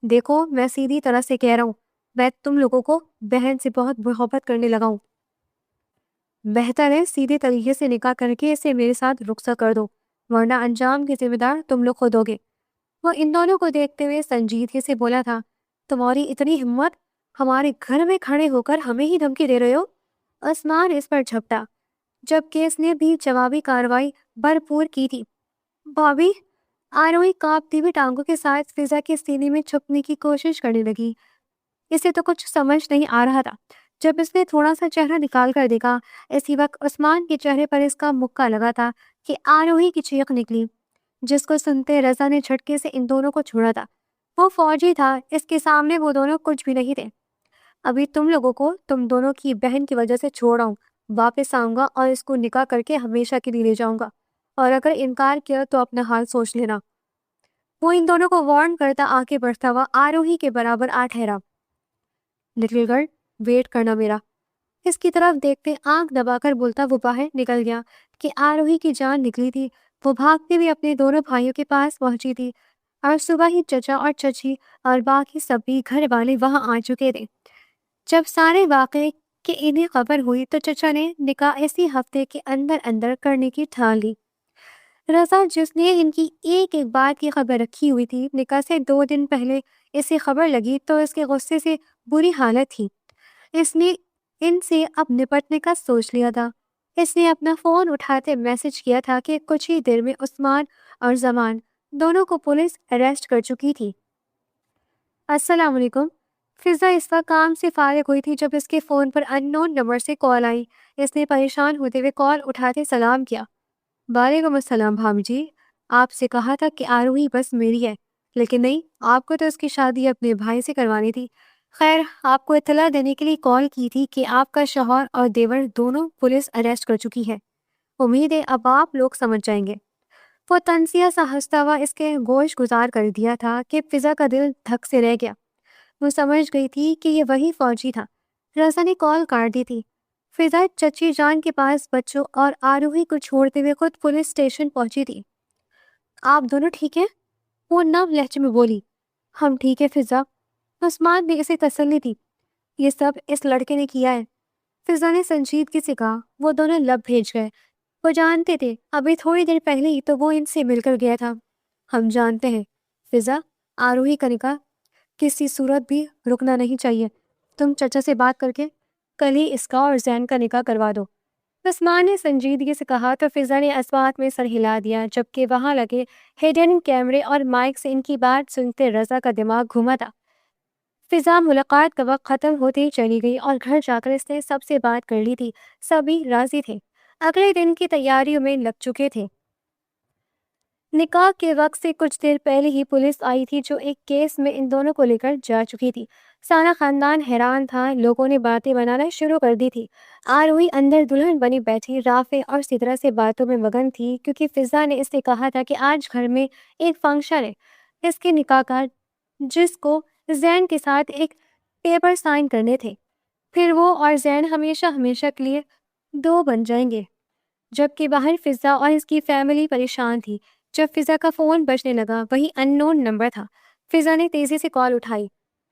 S1: دیکھو میں سیدھی طرح سے کہہ رہا ہوں، میں تم لوگوں کو بہن سے بہت محبت کرنے لگا ہوں۔ بہتر ہے سیدھے طریقے سے نکاح کر کے اسے میرے ساتھ رخصت کر دو، ورنہ انجام کی ذمہ دار تم لوگ خود ہوگے۔ وہ ان دونوں کو دیکھتے ہوئے سنجیدگی سے بولا تھا، تمہاری اتنی ہمت، ہمارے گھر میں کھڑے ہو کر ہمیں ہی دھمکی دے رہے ہو؟ عثمان اس پر جھپٹا، جبکہ اس نے بھی جوابی کارروائی بھرپور کی تھی۔ بھابھی، آروہی کانپتی ہوئی ٹانگوں کے ساتھ فضا کے سینے میں چھپنے کی کوشش کرنے لگی۔ اسے تو کچھ سمجھ نہیں آ رہا تھا۔ جب اس نے تھوڑا سا چہرہ نکال کر دیکھا، اسی وقت عثمان کے چہرے پر اس کا مکہ لگا تھا کہ آروہی کی چیخ نکلی، جس کو سنتے رضا نے جھٹکے سے ان دونوں کو چھوڑا تھا۔ وہ فوجی تھا، اس کے سامنے وہ دونوں کچھ بھی نہیں تھے۔ ابھی تم لوگوں کو تم دونوں کی بہن کی وجہ سے چھوڑ آؤں، واپس آؤں گا اور اس کو نکاح کر کے ہمیشہ کے لیے لے جاؤں گا، اور اگر انکار کیا تو اپنا حال سوچ لینا۔ وہ ان دونوں کو وارن کرتا آگے بڑھتا ہوا آروہی کے برابر آ ٹھہرا۔ لٹل گرل، ویٹ کرنا میرا۔ اس کی طرف دیکھتے آنکھ دبا کر بولتا وہ باہر نکل گیا کہ آروہی کی جان نکلی تھی۔ وہ بھاگتے ہوئے اپنے دونوں بھائیوں کے پاس پہنچی تھی، اور صبح ہی چچا اور چچی اور باقی سبھی گھر والے وہاں آ چکے تھے۔ جب سارے واقعے کی انہیں خبر ہوئی تو چچا نے نکاح اسی ہفتے کے اندر اندر کرنے کی ٹھان لی۔ رضا، جس نے ان کی ایک ایک بات کی خبر رکھی ہوئی تھی، نکاح سے 2 دن پہلے اسے خبر لگی تو اس کے غصے سے بری حالت تھی۔ اس نے ان سے اب نپٹنے کا سوچ لیا تھا۔ اس نے اپنا فون اٹھاتے میسج کیا تھا کہ کچھ ہی دیر میں عثمان اور زمان دونوں کو پولیس اریسٹ کر چکی تھی۔ السلام علیکم۔ فضا اس وقت کام سے فارغ ہوئی تھی جب اس کے فون پر ان نون نمبر سے کال آئی۔ اس نے پریشان ہوتے ہوئے کال اٹھاتے سلام کیا۔ وعلیکم السلام بھابھی جی، آپ سے کہا تھا کہ آروہی بس میری ہے، لیکن نہیں، آپ کو تو اس کی شادی اپنے بھائی سے کروانی تھی۔ خیر، آپ کو اطلاع دینے کے لیے کال کی تھی کہ آپ کا شوہر اور دیور دونوں پولیس اریسٹ کر چکی ہے۔ امید ہے اب آپ لوگ سمجھ جائیں گے۔ وہ تنزیہ سا ہنستا ہوا اس کے گوش گزار کر دیا تھا کہ فضا کا دل دھک سے رہ گیا۔ وہ سمجھ گئی تھی کہ یہ وہی فوجی تھا۔ رضا نے کال کاٹ دی تھی۔ فضا چچی جان کے پاس بچوں اور آروہی کو چھوڑتے ہوئے خود پولیس اسٹیشن پہنچی تھی۔ آپ دونوں ٹھیک ہیں؟ وہ نرم لہجے میں بولی۔ ہم ٹھیک ہے فضا۔ عثمان نے اسے تسلی دی۔ یہ سب اس لڑکے نے کیا ہے، فضا نے سنجیدگی سے کہا۔ وہ دونوں لب بھیج گئے۔ وہ جانتے تھے ابھی تھوڑی دیر پہلے ہی تو وہ ان سے مل کر گیا تھا۔ ہم جانتے ہیں فضا، آروہی کا نکاح کسی صورت بھی رکنا نہیں چاہیے۔ تم چچا سے بات کر کے کل ہی اس کا اور زین کا نکاح کروا دو۔ عثمان نے سنجیدگی سے کہا تو فضا نے اسبات میں سر ہلا دیا، جبکہ وہاں لگے ہڈن کیمرے اور مائک سے ان کی بات سنتے رضا کا دماغ گھوما تھا۔ فضا ملاقات کا وقت ختم ہوتے ہی چلی گئی اور گھر جا کر اس نے سب سے بات کر لی تھی۔ سبھی راضی تھے، اگلے دن کی تیاریوں میں لگ چکے تھے۔ نکاح کے وقت سے کچھ دیر پہلے ہی پولیس آئی تھی جو ایک کیس میں ان دونوں کو لے کر جا چکی تھی۔ سارا خاندان حیران تھا، لوگوں نے باتیں بنانا شروع کر دی تھی۔ آروہی اندر دلہن بنی بیٹھی رافع اور سدرا سے باتوں میں مگن تھی، کیونکہ فضا نے اس سے کہا تھا کہ آج گھر میں ایک فنکشن ہے، اس کے نکاح کا، جس کو زین کے ساتھ ایک پیپر سائن کرنے تھے، پھر وہ اور زین ہمیشہ ہمیشہ کے لیے دو بن جائیں گے۔ جبکہ باہر فضا اور اس کی فیملی پریشان تھی۔ جب فضا کا فون بجنے لگا، وہی ان نون نمبر تھا۔ فضا نے تیزی سے کال اٹھائی۔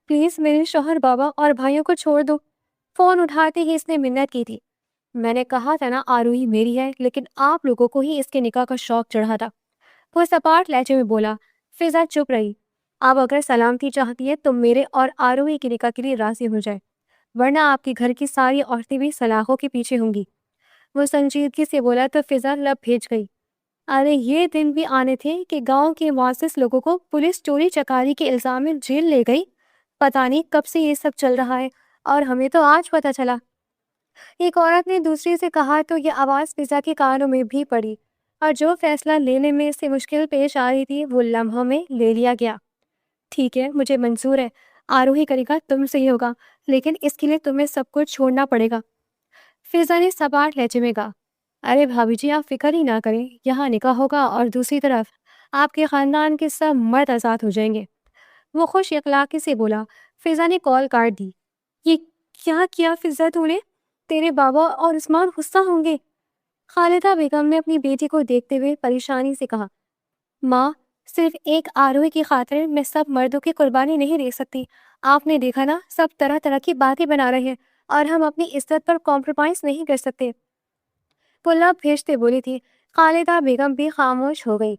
S1: پلیز میرے شوہر، بابا اور بھائیوں کو چھوڑ دو۔ فون اٹھاتے ہی اس نے منت کی تھی۔ میں نے کہا تھا نا آروہی میری ہے، لیکن آپ لوگوں کو ہی اس کے نکاح کا شوق چڑھا تھا، وہ سپاٹ لہجے میں بولا۔ فضا چپ رہی۔ اب اگر سلامتی چاہتی ہے تو میرے اور آروہی کے نکاح کے لیے راضی ہو جائے، ورنہ آپ کے گھر کی ساری عورتیں بھی سلاخوں کے پیچھے ہوں گی، وہ سنجیدگی سے بولا تو فضا لب بھیج گئی۔ ارے یہ دن بھی آنے تھے کہ گاؤں کے معزز لوگوں کو پولیس چوری چکاری کے الزام میں جیل لے گئی۔ پتہ نہیں کب سے یہ سب چل رہا ہے اور ہمیں تو آج پتہ چلا، ایک عورت نے دوسری سے کہا تو یہ آواز فضا کے کانوں میں بھی پڑی، اور جو فیصلہ لینے میں سے مشکل پیش آ رہی تھی وہ لمحوں میں لے لیا گیا۔ ٹھیک ہے، مجھے منظور ہے، آروہی کرے گا تم سے ہی ہوگا، لیکن اس کے لیے تمہیں سب کچھ چھوڑنا پڑے گا، فضا نے سپاٹ لہجے میں کہا۔ ارے بھابھی جی، آپ فکر ہی نہ کریں، یہاں نکاح ہوگا اور دوسری طرف آپ کے خاندان کے سب مرد آزاد ہو جائیں گے، وہ خوش اخلاقی سے بولا۔ فضا نے کال کاٹ دی۔ یہ کیا کیا فضا تو نے؟ تیرے بابا اور عثمان غصہ ہوں گے، خالدہ بیگم نے اپنی بیٹی کو دیکھتے ہوئے پریشانی سے کہا۔ ماں، صرف ایک آروہی کی خاطر میں سب مردوں کی قربانی نہیں دے سکتی، آپ نے دیکھا نا، سب طرح طرح کی باتیں بنا رہے ہیں اور ہم اپنی عزت پر کمپرومائز نہیں کر سکتے، وہ لب بھیجتے بولی تھی۔ خالدہ بیگم بھی خاموش ہو گئی۔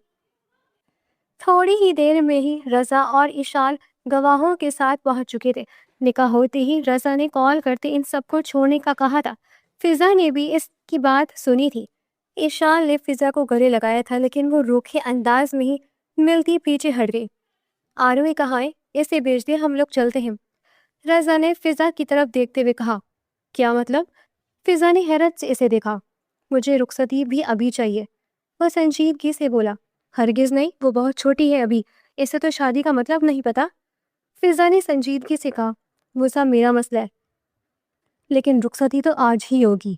S1: تھوڑی ہی دیر میں ہی رضا اور اشال گواہوں کے ساتھ پہنچ چکے تھے۔ نکاح ہوتے ہی رضا نے کال کرتے ان سب کو چھوڑنے کا کہا تھا۔ فضا نے بھی اس کی بات سنی تھی۔ اشال نے فضا کو گلے لگایا تھا، لیکن وہ روکھے انداز میں ہی ملتی پیچھے ہٹ گئی۔ آروہی کہاں ہے؟ اسے بھیج دے، ہم لوگ چلتے ہیں، رضا نے فضا کی طرف دیکھتے ہوئے کہا۔ کیا مطلب؟ فضا نے حیرت سے اسے دیکھا۔ مجھے رخصتی بھی ابھی چاہیے، وہ سنجیدگی سے بولا۔ ہرگز نہیں، وہ بہت چھوٹی ہے ابھی، اسے تو شادی کا مطلب نہیں پتا، فضا نے سنجیدگی سے کہا۔ وہ سب میرا مسئلہ ہے، لیکن رخصتی تو آج ہی ہوگی۔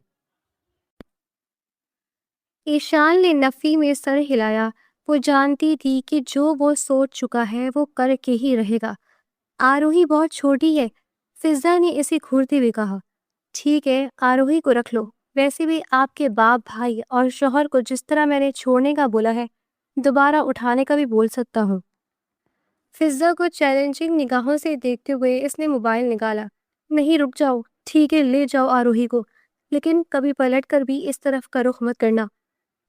S1: ایشان نے نفی میں سر ہلایا، وہ جانتی تھی کہ جو وہ سوچ چکا ہے وہ کر کے ہی رہے گا۔ آروہی بہت چھوٹی ہے، فضا نے اسے گھورتے ہوئے کہا۔ ٹھیک ہے، آروہی کو رکھ لو، ویسے بھی آپ کے باپ، بھائی اور شوہر کو جس طرح میں نے چھوڑنے کا بولا ہے، دوبارہ اٹھانے کا بھی بول سکتا ہوں۔ فضا کو چیلنجنگ نگاہوں سے دیکھتے ہوئے اس نے موبائل نکالا۔ نہیں، رک جاؤ، ٹھیک ہے لے جاؤ آروہی کو، لیکن کبھی پلٹ کر بھی اس طرف کا رخ مت کرنا،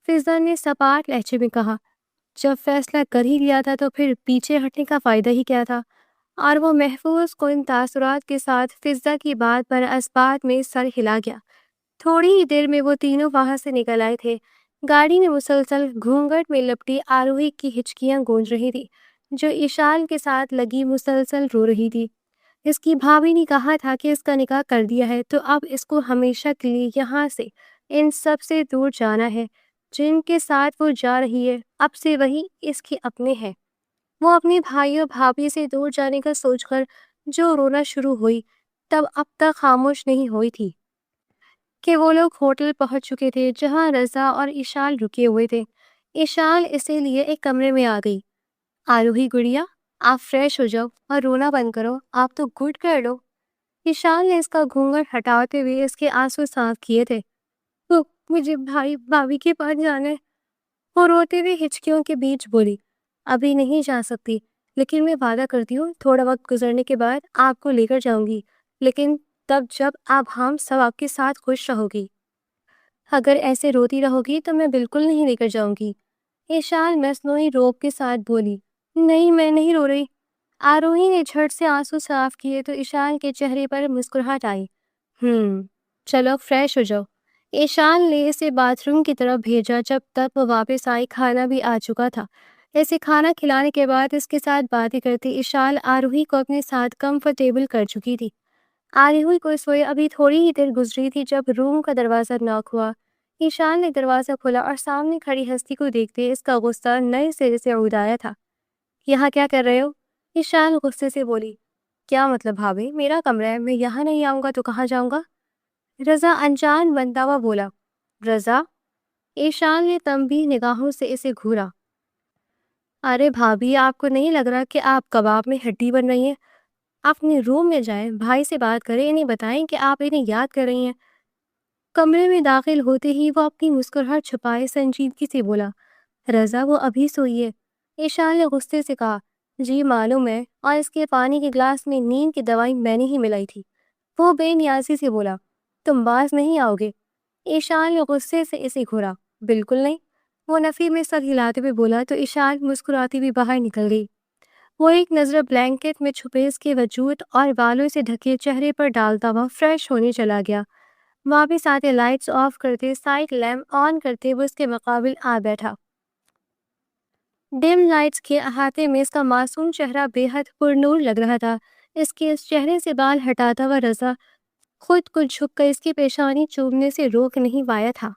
S1: فضا نے سپاٹ لہجے میں کہا۔ جب فیصلہ کر ہی لیا تھا تو پھر پیچھے ہٹنے کا فائدہ ہی کیا تھا؟ اور وہ محفوظ کن تاثرات کے ساتھ فضا کی بات پر اسبات میں سر ہلا گیا۔ تھوڑی ہی دیر میں وہ تینوں وہاں سے نکل آئے تھے۔ گاڑی میں مسلسل گھونگھٹ میں لپٹی آروہی کی ہچکیاں گونج رہی تھی، جو اشال کے ساتھ لگی مسلسل رو رہی تھی۔ اس کی بھابھی نے کہا تھا کہ اس کا نکاح کر دیا ہے تو اب اس کو ہمیشہ کے لیے یہاں سے ان سب سے دور جانا ہے جن کے ساتھ وہ جا رہی ہے، اب سے وہی اس کے اپنے ہیں۔ وہ اپنے بھائیوں بھابھی سے دور جانے کا سوچ کر جو رونا شروع ہوئی، تب اب تک خاموش نہیں ہوئی تھی کہ وہ لوگ ہوٹل پہنچ چکے تھے جہاں رضا اور اشال رکے ہوئے تھے۔ اشال اسے لیے ایک کمرے میں آ گئی۔ آروہی گڑیا، آپ فریش ہو جاؤ اور رونا بند کرو، آپ تو گھٹ کر لو، اشال نے اس کا گھونگھٹ ہٹاتے ہوئے اس کے آنسو صاف کیے تھے۔ مجھے بھائی بھابھی کے پاس جانا ہے، وہ روتے ہوئے ہچکیوں کے بیچ بولی۔ ابھی نہیں جا سکتی، لیکن میں وعدہ کرتی ہوں تھوڑا وقت گزرنے کے بعد آپ کو لے کر جاؤں گی، لیکن تب جب آپ ہم سب آپ کے ساتھ خوش رہو گی۔ اگر ایسے روتی رہو گی تو میں بالکل نہیں لے کر جاؤں گی، ایشان مصنوعی روب کے ساتھ بولی۔ نہیں، میں نہیں رو رہی، آروہی نے جھٹ سے آنسو صاف کیے تو ایشان کے چہرے پر مسکراہٹ آئی۔ چلو فریش ہو جاؤ۔ ایشان نے اسے باتھ روم کی طرف بھیجا۔ جب تک وہ واپس آئی کھانا بھی آ چکا تھا۔ اسے کھانا کھلانے کے بعد اس کے ساتھ باتیں کرتی ایشان آروہی کو اپنے ساتھ کمفرٹیبل کر چکی تھی۔ آروہی کو سوئے ابھی تھوڑی ہی دیر گزری تھی جب روم کا دروازہ ناک ہوا۔ ایشان نے دروازہ کھولا اور سامنے کھڑی ہستی کو دیکھتے اس کا غصہ نئے سرے سے اڑ آیا تھا۔ یہاں کیا کر رہے ہو؟ ایشان غصے سے بولی۔ کیا مطلب بھابھی؟ میرا کمرہ ہے، میں یہاں نہیں آؤں گا تو کہاں جاؤں گا؟ رضا انجان بنتا ہوا بولا۔ رضا؟ ایشان نے تنبیہ نگاہوں سے اسے گھورا۔ ارے بھابھی، آپ کو نہیں لگ رہا کہ آپ کباب میں ہڈی بن رہی ہیں؟ اپنے روم میں جائیں، بھائی سے بات کریں، انہیں بتائیں کہ آپ انہیں یاد کر رہی ہیں۔ کمرے میں داخل ہوتے ہی وہ اپنی مسکراہٹ چھپائے سنجیدگی سے بولا۔ رضا وہ ابھی سوئی ہے۔ ایشان نے غصے سے کہا۔ جی معلوم ہے، اور اس کے پانی کے گلاس میں نیند کی دوائی میں نے ہی ملائی تھی۔ وہ بے نیازی سے بولا۔ تم باز نہیں آؤ گے؟ ایشان نے غصے سے اسے گھورا۔ بالکل نہیں۔ وہ نفی میں سر ہلاتے ہوئے بولا تو ایشان مسکراتی ہوئی باہر نکل گئی۔ وہ ایک نظر بلینکٹ میں چھپے اس کے وجود اور بالوں سے ڈھکے چہرے پر ڈالتا ہوا فریش ہونے چلا گیا۔ واپس آتے لائٹس آف کرتے، سائڈ لیمپ آن کرتے وہ اس کے مقابل آ بیٹھا۔ ڈم لائٹس کے احاطے میں اس کا معصوم چہرہ بے حد پرنور لگ رہا تھا۔ اس کے اس چہرے سے بال ہٹاتا ہوا رضا خود کو جھک کر اس کی پیشانی چومنے سے روک نہیں پایا تھا۔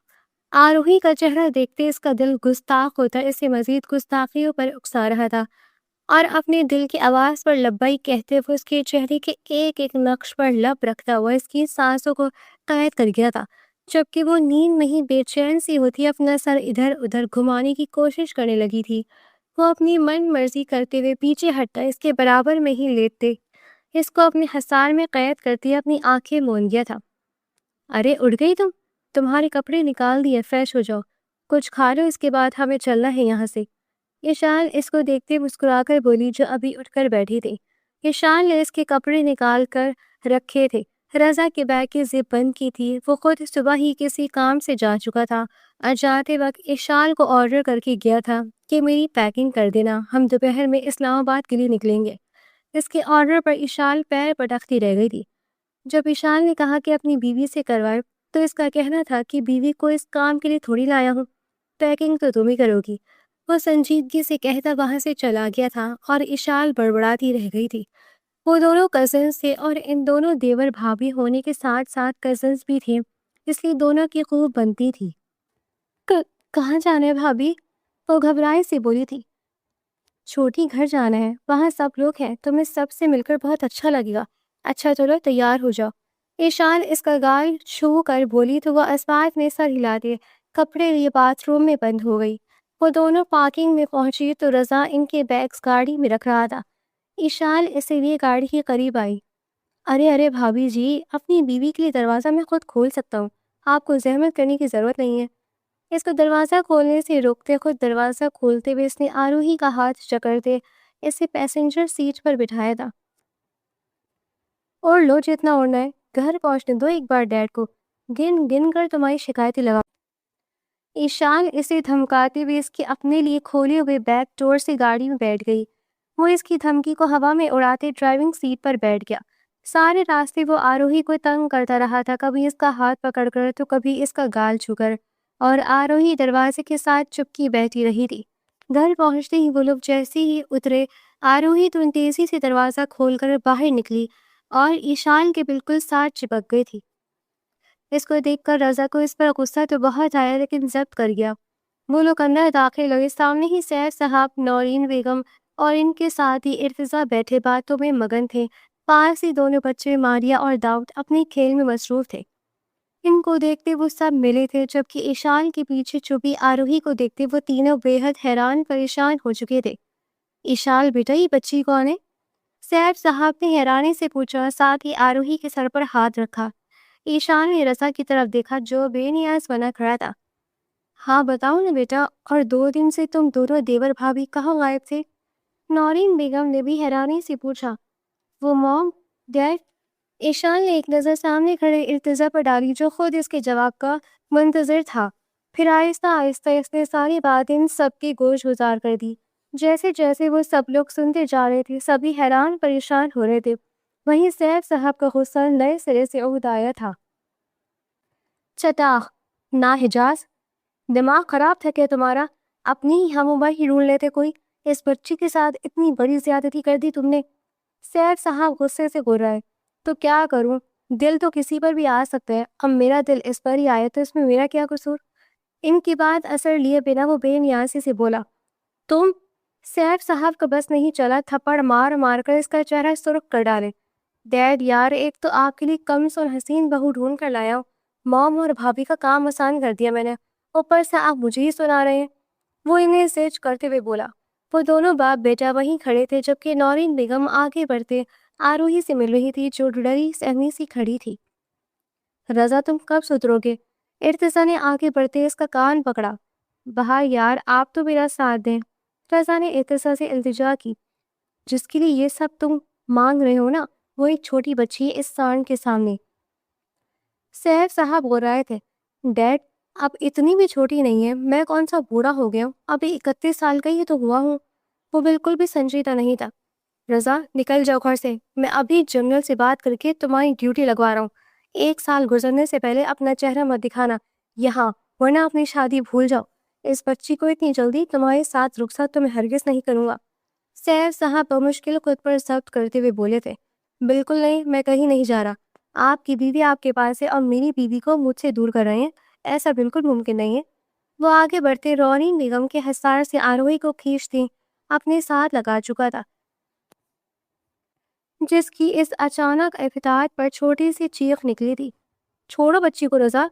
S1: آروہی کا چہرہ دیکھتے اس کا دل گستاخ ہوتا اسے مزید گستاخیوں پر اکسا رہا تھا، اور اپنے دل کی آواز پر لبیک کہتے ہوئے اس کے چہرے کے ایک ایک نقش پر لب رکھتا ہوا اس کی سانسوں کو قید کر گیا تھا، جبکہ وہ نیند میں ہی بے چین سی ہوتی اپنا سر ادھر ادھر گھمانے کی کوشش کرنے لگی تھی۔ وہ اپنی من مرضی کرتے ہوئے پیچھے ہٹتا اس کے برابر میں ہی لیٹتے اس کو اپنے حصار میں قید کرتی اپنی آنکھیں موند گیا تھا۔ ارے اٹھ گئی تمہارے کپڑے نکال دیے، فریش ہو جاؤ، کچھ کھا لو، اس کے بعد ہمیں چلنا ہے یہاں سے۔ ایشان اس کو دیکھتے مسکرا کر بولی جو ابھی اٹھ کر بیٹھی تھی۔ ایشان نے اس کے کپڑے نکال کر رکھے تھے۔ رضا کے بیگ کی زپ بند کی تھی۔ وہ خود صبح ہی کسی کام سے جا چکا تھا اور جاتے وقت ایشان کو آرڈر کر کے گیا تھا کہ میری پیکنگ کر دینا، ہم دوپہر میں اسلام آباد کے لیے نکلیں گے۔ اس کے آرڈر پر ایشان پیر پٹکتی رہ گئی تھی۔ جب ایشان نے کہا کہ اپنی بیوی سے کروائے تو اس کا کہنا تھا کہ بیوی کو اس کام کے لیے تھوڑی لایا ہوں، پیکنگ تو تم ہی کرو گی۔ وہ سنجیدگی سے کہتا وہاں سے چلا گیا تھا اور ایشان بڑبڑاتی رہ گئی تھی۔ وہ دونوں کزنز تھے اور ان دونوں دیور بھابھی ہونے کے ساتھ ساتھ کزنز بھی تھے، اس لیے دونوں کی خوب بنتی تھی۔ کہاں جانا ہے بھابھی؟ وہ گھبرائے سے بولی تھی۔ چھوٹی گھر جانا ہے، وہاں سب لوگ ہیں، تمہیں سب سے مل کر بہت اچھا لگے گا۔ اچھا چلو تیار ہو جاؤ۔ ایشان اس کا گال چھو کر بولی تو وہ اسبات میں سر ہلا دے کپڑے لیے باتھ روم میں بند ہو گئی۔ وہ دونوں پارکنگ میں پہنچی تو رضا ان کے بیگز گاڑی میں رکھ رہا تھا۔ ایشان اسی لیے گاڑی کے قریب آئی۔ ارے بھابھی جی، اپنی بیوی کے لیے دروازہ میں خود کھول سکتا ہوں، آپ کو زحمت کرنے کی ضرورت نہیں ہے۔ اس کو دروازہ کھولنے سے روکتے خود دروازہ کھولتے ہوئے اس نے آروہی کا ہاتھ جکڑتے اسے پیسنجر سیٹ پر بٹھایا تھا۔ اور لو جتنا اڑنا ہے، گھر پہنچنے دو ایک بار ڈیڈ کو، گن گن کر تمہاری شکایتیں لگا۔ ایشان اسے دھمکاتے ہوئے اس کے اپنے لیے کھولے ہوئے بیک ڈور سے گاڑی میں بیٹھ گئی۔ وہ اس کی دھمکی کو ہوا میں اڑاتے ڈرائیونگ سیٹ پر بیٹھ گیا۔ سارے راستے وہ آروہی کو تنگ کرتا رہا تھا، کبھی اس کا ہاتھ پکڑ کر تو کبھی اس کا گال چھو کر، اور آروہی دروازے کے ساتھ چپکی بیٹھی رہی تھی۔ گھر پہنچتے ہی وہ لوگ جیسے ہی اترے، آروہی تو تیزی سے دروازہ کھول کر باہر نکلی اور ایشان کے بالکل ساتھ چپک گئی تھی۔ اس کو دیکھ کر رضا کو اس پر غصہ تو بہت آیا لیکن ضبط کر گیا۔ وہ لوگ اندر داخل ہوئے، سامنے ہی سیف صاحب، نورین بیگم اور ان کے ساتھ ہی ارتضیٰ بیٹھے باتوں میں مگن تھے۔ پاس ہی دونوں بچے ماریہ اور داؤد اپنے کھیل میں مصروف تھے۔ ان کو دیکھتے وہ سب ملے تھے، جبکہ ایشان کے پیچھے چھپی آروہی کو دیکھتے وہ تینوں بے حد حیران پریشان ہو چکے تھے۔ ایشان بیٹا، یہ بچی کون ہے؟ سیف صاحب نے حیرانی سے پوچھا، ساتھ ہی آروہی کے سر پر ہاتھ رکھا۔ ایشان نے رضا کی طرف دیکھا جو بے نیاز بنا کھڑا تھا۔ ہاں بتاؤ نا بیٹا، اور 2 دن سے تم دونوں دیور بھابھی کہاں غائب تھے؟ نورین بیگم نے بھی حیرانی سے پوچھا۔ وہ موم، ڈیڈ؟ ایشان نے ایک نظر سامنے کھڑے ارتضیٰ پر ڈالی جو خود اس کے جواب کا منتظر تھا، پھر آہستہ آہستہ اس نے ساری بات ان سب کی گوش گزار کر دی۔ جیسے جیسے وہ سب لوگ سنتے جا رہے تھے سبھی حیران پریشان ہو رہے تھے۔ وہیں سیف صاحب کا غصہ نئے سرے سے اٹھ آیا تھا۔ چٹاخ نا حجاز، دماغ خراب تھا کہ تمہارا؟ اپنی ہی ہم عمر ہی ڈھونڈ لیتے کوئی، اس بچی کے ساتھ اتنی بڑی زیادتی کر دی تم نے۔ سیف صاحب غصے سے بول رہا ہے۔ تو کیا کروں، دل تو کسی پر بھی آ سکتا ہے، اب میرا دل اس پر ہی آیا تو اس میں میرا کیا قصور؟ ان کی بات اثر لیے بنا وہ بے نیازی سے بولا۔ تم؟ سیف صاحب کا بس نہیں چلا، تھپڑ مار مار کر اس کا چہرہ سرخ کر ڈالے۔ ڈیڈ یار، ایک تو آپ کے لیے کمس اور حسین بہو ڈھونڈ کر لایا ہوں، موم اور بھابھی کا کام آسان کر دیا میں نے، اوپر سے آپ مجھے ہی سنا رہے ہیں، وہ انہیں سیج کرتے ہوئے بولا۔ وہ دونوں باپ بیٹا وہیں کھڑے تھے جبکہ نورین بیگم آگے بڑھتے آروہی سے مل رہی تھی جو ڈری سہمی سی کھڑی تھی۔ رضا تم کب سدھرو گے؟ ارتضیٰ نے آگے بڑھتے اس کا کان پکڑا۔ بہار یار آپ تو میرا ساتھ دیں، رضا نے ارتضیٰ سے التجا کی۔ جس کے لیے یہ سب تم مانگ رہے ہو نا، وہ ایک چھوٹی بچی ہے اس سانڈ کے سامنے۔ سیف صاحب بول رہے تھے۔ ڈیڈ اب اتنی بھی چھوٹی نہیں ہے، میں کون سا بوڑھا ہو گیا ہوں، ابھی 31 سال کا ہی تو ہوا ہوں۔ وہ بالکل بھی سنجیدہ نہیں تھا۔ رضا نکل جاؤ گھر سے، میں ابھی جنرل سے بات کر کے تمہاری ڈیوٹی لگوا رہا ہوں۔ 1 سال گزرنے سے پہلے اپنا چہرہ مت دکھانا یہاں، ورنہ اپنی شادی بھول جاؤ۔ اس بچی کو اتنی جلدی تمہارے ساتھ رخصت تو میں ہرگز نہیں کروں گا۔ سیف صاحب بمشکل خود پر ضبط کرتے ہوئے بولے تھے۔ بالکل نہیں، میں کہیں نہیں جا رہا۔ آپ کی بیوی آپ کے پاس ہے اور میری بیوی کو مجھ سے دور کر رہے ہیں، ایسا بالکل ممکن نہیں ہے۔ وہ آگے بڑھتے نورین بیگم کے حصار سے آروہی کو کھینچتی اپنے ساتھ لگا چکا تھا، جس کی اس اچانک افتتاحات پر چھوٹی سی چیخ نکلی تھی۔ چھوڑو بچی کو رضا،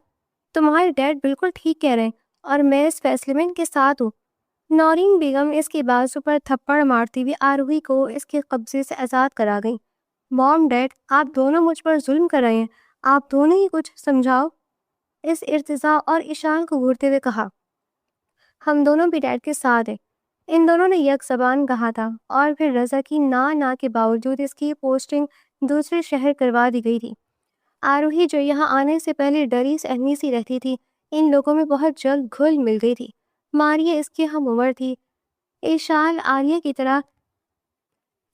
S1: تمہارے ڈیڈ بالکل ٹھیک کہہ رہے ہیں اور میں اس فیصلے میں ان کے ساتھ ہوں۔ نورین بیگم اس کے بازو پر تھپڑ مارتی ہوئی آروہی کو اس کے قبضے سے آزاد کرا گئی۔ مام ڈیڈ آپ دونوں مجھ پر ظلم کر رہے ہیں، آپ دونوں ہی کچھ سمجھاؤ، اس ارتضیٰ اور ایشان کو گھورتے ہوئے کہا۔ ہم دونوں بھی ڈیڈ کے ساتھ ہیں، ان دونوں نے یک زبان کہا تھا، اور پھر رضا کی نا کے باوجود اس کی پوسٹنگ دوسرے شہر کروا دی گئی تھی۔ آروہی جو یہاں آنے سے پہلے ڈری سہمی سی رہتی تھی، ان لوگوں میں بہت جلد گھل مل گئی تھی۔ ماریہ اس کی ہم عمر تھی، ایشال آریہ کی طرح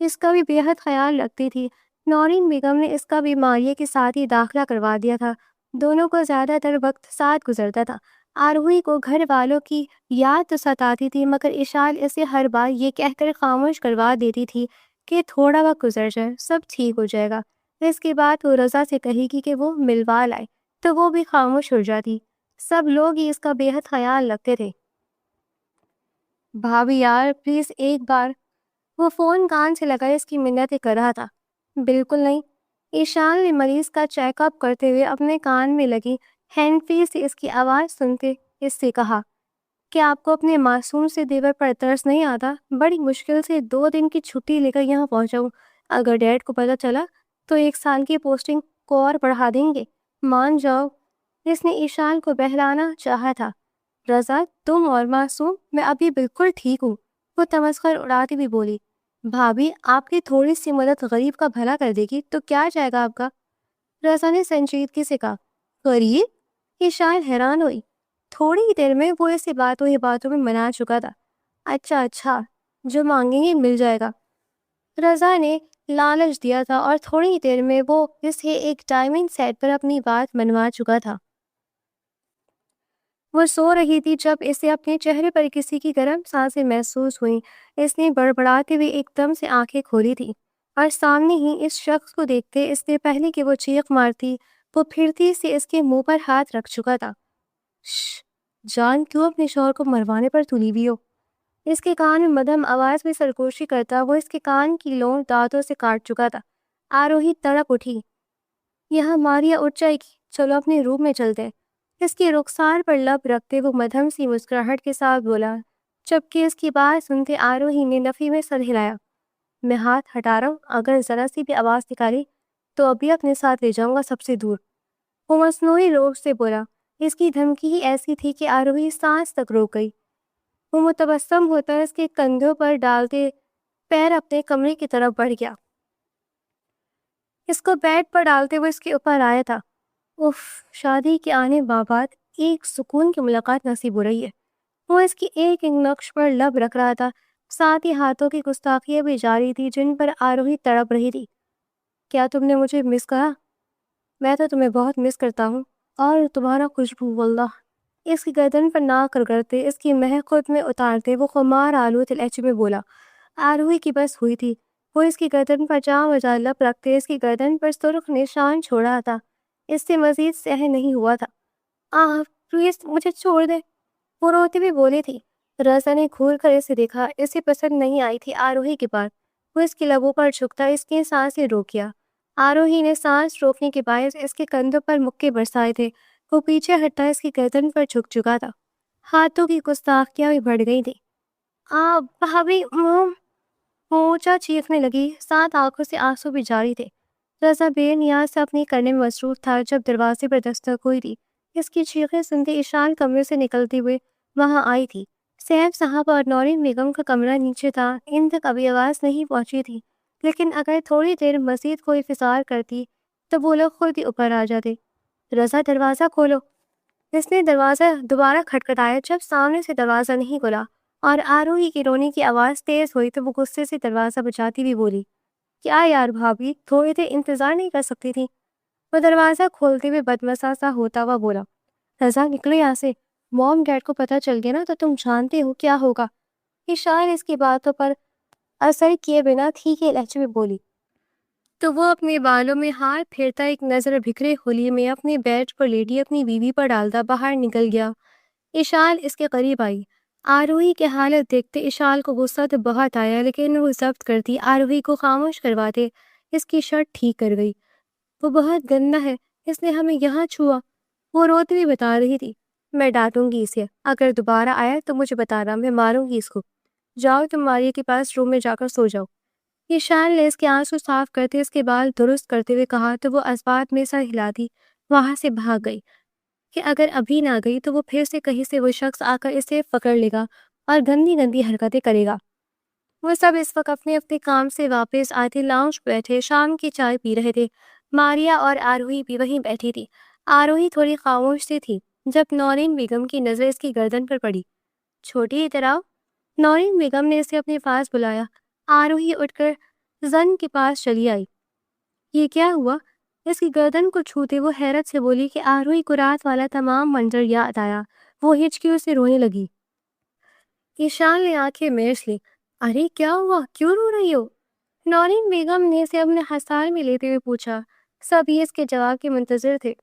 S1: اس کا بھی بے حد خیال رکھتی تھی۔ نورین بیگم نے اس کا بھی ماریہ کے ساتھ ہی داخلہ کروا دیا تھا، دونوں کو زیادہ تر وقت ساتھ گزرتا تھا۔ آروہی کو گھر والوں کی یاد تو ستاتی تھی، مگر ایشال اسے ہر بار یہ کہہ کر خاموش کروا دیتی تھی کہ تھوڑا وقت گزر جائے، سب ٹھیک ہو جائے گا۔ اس کے بعد وہ رضا سے کہے گی کہ وہ ملوا لائے تو وہ بھی خاموش ہو جاتی۔ سب لوگ ہی اس کا بے حد خیال رکھتے تھے۔ بھابھی یار پلیز ایک بار، وہ فون کان سے لگائے اس کی منتیں کر رہا تھا۔ بالکل نہیں، ایشان نے مریض کا چیک اپ کرتے ہوئے اپنے کان میں لگی ہینڈ فری سے اس کی آواز سنتے اس سے کہا کہ آپ کو اپنے معصوم سے دیور پر ترس نہیں آتا؟ بڑی مشکل سے 2 دن کی چھٹی لے کر یہاں پہنچا ہوں، اگر ڈیڈ کو پتہ چلا تو 1 سال کی پوسٹنگ کو اور بڑھا دیں گے، مان جاؤ۔ اس نے ایشان کو بہلانا چاہا تھا۔ رضا تم اور معصوم، میں ابھی بالکل ٹھیک ہوں، وہ تمسخر اڑاتی بھی بولی۔ بھابھی آپ کی تھوڑی سی مدد غریب کا بھلا کر دے گی تو کیا جائے گا آپ کا؟ رضا نے سنجیدگی سے کہا۔ غریب؟ ایشان حیران ہوئی۔ تھوڑی ہی دیر میں وہ اسے باتوں میں منا چکا تھا۔ اچھا، جو مانگیں گے مل جائے گا، رضا نے لالچ دیا تھا، اور تھوڑی ہی دیر میں وہ اسے ایک ڈائمنڈ سیٹ پر اپنی بات منوا چکا تھا۔ وہ سو رہی تھی جب اسے اپنے چہرے پر کسی کی گرم سانسیں محسوس ہوئیں۔ اس نے بڑبڑاتے ہوئے ایک دم سے آنکھیں کھولی تھی، اور سامنے ہی اس شخص کو دیکھتے اس سے پہلے کہ وہ چیخ مارتی، وہ پھرتی سے اس کے منہ پر ہاتھ رکھ چکا تھا۔ شش، جان کیوں اپنے شوہر کو مروانے پر تلی ہوئی ہو؟ اس کے کان میں مدھم آواز میں سرگوشی کرتا وہ اس کے کان کی لون دانتوں سے کاٹ چکا تھا۔ آروہی تڑپ اٹھی۔ یہاں ماریہ اٹھ جائے گی، چلو اپنے روم میں چلتے۔ اس کی رخسار پر لب رکھتے وہ مدھم سی مسکراہٹ کے ساتھ بولا، جبکہ اس کی بات سنتے آروہی نے نفی میں سر ہلایا۔ میں ہاتھ ہٹا رہا ہوں، اگر ذرا سی بھی آواز نکالی تو ابھی اپنے ساتھ لے جاؤں گا سب سے دور، وہ مصنوعی روپ سے بولا۔ اس کی دھمکی ہی ایسی تھی کہ آروہی سانس تک روک گئی۔ وہ متبسم ہوتا اس کے کندھوں پر ڈالتے پیر اپنے کمرے کی طرف بڑھ گیا، اس کو بیڈ پر ڈالتے وہ اس کے اوپر آیا تھا۔ اف، شادی کے آنے بعد ایک سکون کی ملاقات نصیب ہو رہی ہے۔ وہ اس کی ایک نقش پر لب رکھ رہا تھا، ساتھ ہی ہاتھوں کی گستاخیاں بھی جاری تھی جن پر آروہی تڑپ رہی تھی۔ کیا تم نے مجھے مس کرا؟ میں تو تمہیں بہت مس کرتا ہوں، اور تمہارا خوشبو واللہ۔ اس کی گردن پر نہ کر کرتے، اس کی مہک خود میں اتارتے وہ خمار آلود لہجے میں بولا۔ آروہی کی بس ہوئی تھی، وہ اس کی گردن پر جاں بجا لپ رکھتے اس کی گردن پر سرخ نشان چھوڑا تھا۔ اس سے مزید سہن نہیں ہوا تھا۔ پلیز مجھے چھوڑ دے، وہ روتی بھی بولی تھی۔ رضا نے گھور کر اسے دیکھا، اسے پسند نہیں آئی تھی آروہی کی بات۔ وہ اس کے لبوں پر جھکتا اس کی سانسیں روک گیا۔ آروہی نے سانس روکنے کے باعث اس کے کندھوں پر مکے برسائے تھے۔ وہ پیچھے ہٹا اس کی گردن پر جھک چکا تھا۔ ہاتھوں کی گستاخیاں بھی بڑھ گئی تھی۔ بھابھی، وہ اونچا چیخنے لگی، ساتھ آنکھوں سے آنسو بھی جاری تھے۔ رضا بے نیاز سے اپنی کرنے میں مصروف تھا جب دروازے پر دستک ہوئی تھی۔ اس کی چیخیں سنتے ایشان کمرے سے نکلتے ہوئے وہاں آئی تھی۔ سیف صاحب اور نورین بیگم کا کمرہ نیچے تھا، ان تک ابھی آواز نہیں پہنچی تھی، لیکن اگر تھوڑی دیر مزید کوئی فسار کرتی تو وہ لوگ خود ہی اوپر آ جاتے۔ رضا، دروازہ کھولو۔ اس نے دروازہ دوبارہ کھٹکھٹایا جب سامنے سے دروازہ نہیں کھلا اور آروہی کی رونے کی آواز تیز ہوئی تو وہ غصے سے دروازہ بجاتی بھی بولی، کیا یار بھابھی، تھوڑی دیر انتظار نہیں کر سکتی تھی؟ وہ دروازہ کھولتے ہوئے بدمزہ سا ہوتا ہوا بولا۔ رضا، نکلو یہاں سے، موم ڈیڈ کو پتہ چل گیا نا تو تم جانتے ہو کیا ہوگا۔ ایشان اس کی باتوں پر اثر کیے بنا ٹھیکے لہجے میں بولی تو وہ اپنے بالوں میں ہاتھ پھیرتا ایک نظر بکھرے ہولی میں اپنے بیڈ پر لیٹی اپنی بیوی پر ڈالتا باہر نکل گیا۔ ایشال اس کے قریب آئی۔ آروہی کے حالت دیکھتے ایشال کو غصہ تو بہت آیا، لیکن وہ ضبط کرتی آروہی کو خاموش کرواتے اس کی شرٹ ٹھیک کر گئی۔ وہ بہت گندا ہے، اس نے ہمیں یہاں چھوا، وہ روتی بھی بتا رہی تھی۔ میں ڈانٹوں گی اسے، اگر دوبارہ آیا تو مجھے بتانا، میں ماروں گی اس کو۔ جاؤ تم ماریہ کے پاس روم میں جا کر سو جاؤ۔ ایشان نے اس کے آنسو صاف کرتے اس کے بال درست کرتے ہوئے کہا تو وہ اسبات میں سر ہلاتی وہاں سے بھاگ گئی کہ اگر ابھی نہ گئی تو وہ پھر سے کہیں سے وہ شخص آ کر اسے پکڑ لے گا اور گندی گندی حرکتیں کرے گا۔ وہ سب اس وقت اپنے اپنے کام سے واپس آئے تھے، لاؤنج پہ بیٹھے شام کی چائے پی رہے تھے۔ ماریہ اور آروہی بھی وہیں بیٹھی تھی۔ آروہی تھوڑی خاموش سی تھی جب نورین بیگم کی نظر اس کی گردن پر پڑی۔ چھوٹی ادھر آؤ، نورین بیگم نے اسے اپنے پاس بلایا۔ آروہی اٹھ کر زن کے پاس چلی آئی۔ یہ کیا ہوا؟ اس کی گردن کو چھوتے وہ حیرت سے بولی کہ آروہی کو رات والا تمام منظر یاد آیا۔ وہ ہچکیوں سے رونے لگی۔ ایشان نے آنکھیں میچ لی۔ ارے کیا ہوا، کیوں رو رہی ہو؟ نورین بیگم نے اسے اپنے ہسپتال میں لیتے ہوئے پوچھا۔ سبھی اس کے جواب کے منتظر تھے۔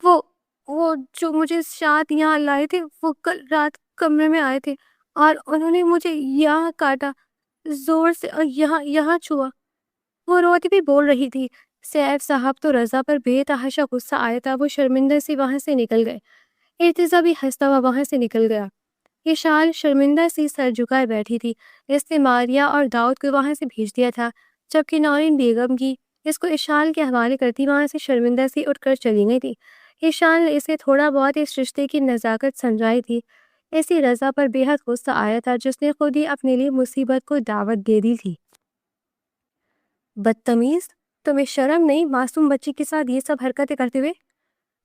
S1: وہ جو مجھے شاد یہاں لائے تھے، وہ کل رات کمرے میں آئے تھے اور انہوں نے مجھے یہاں کاٹا، زور سے یہاں چھوا۔ وہ روتی بھی بول رہی تھی۔ سیف صاحب تو رضا پر بے تحاشا غصہ آیا تھا، وہ شرمندہ سے وہاں سے نکل گئے۔ ارتضیٰ بھی ہنستا ہوا وہاں سے نکل گیا۔ ایشال شرمندہ سی سر جھکائے بیٹھی تھی۔ اس نے ماریہ اور داؤد کو وہاں سے بھیج دیا تھا، جبکہ نورین بیگم کی اس کو ایشال کے حوالے کرتی وہاں سے شرمندہ سی اٹھ کر چلی گئی تھی۔ ایشال نے اسے تھوڑا بہت اس رشتے کی نزاکت سمجھائی تھی۔ اسی رضا پر بے حد غصہ آیا تھا جس نے خود ہی اپنے لیے مصیبت کو دعوت دے دی تھی۔ بدتمیز، تمہیں شرم نہیں معصوم بچی کے ساتھ یہ سب حرکتیں کرتے ہوئے؟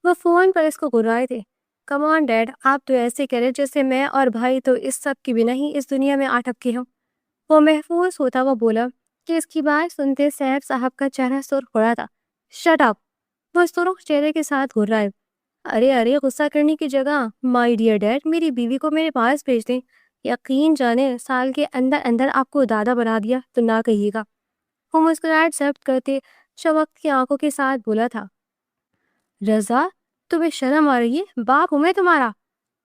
S1: وہ فون پر اس کو گرائے تھے۔ کم آن ڈیڈ، آپ تو ایسے کرے جیسے میں اور بھائی تو اس سب کی بنا ہی اس دنیا میں اٹکے ہوں۔ وہ محفوظ ہوتا وہ بولا کہ اس کی بات سنتے سیف صاحب کا چہرہ سرخ ہو رہا تھا۔ شٹ اپ، وہ سرخ چہرے کے ساتھ گھرائے۔ ارے غصہ کرنے کی جگہ مائی ڈیئر ڈیڈ، میری بیوی کو میرے پاس بھیج دیں۔ یقین جانے سال کے اندر آپ کو دادا بنا دیا تو نہ کہیے گا۔ وہ مسکراہٹ ضبط کرتے چمک کی آنکھوں کے ساتھ بولا تھا۔ رضا، تمہیں شرم آ رہی ہے؟ باپ ہوں میں تمہارا۔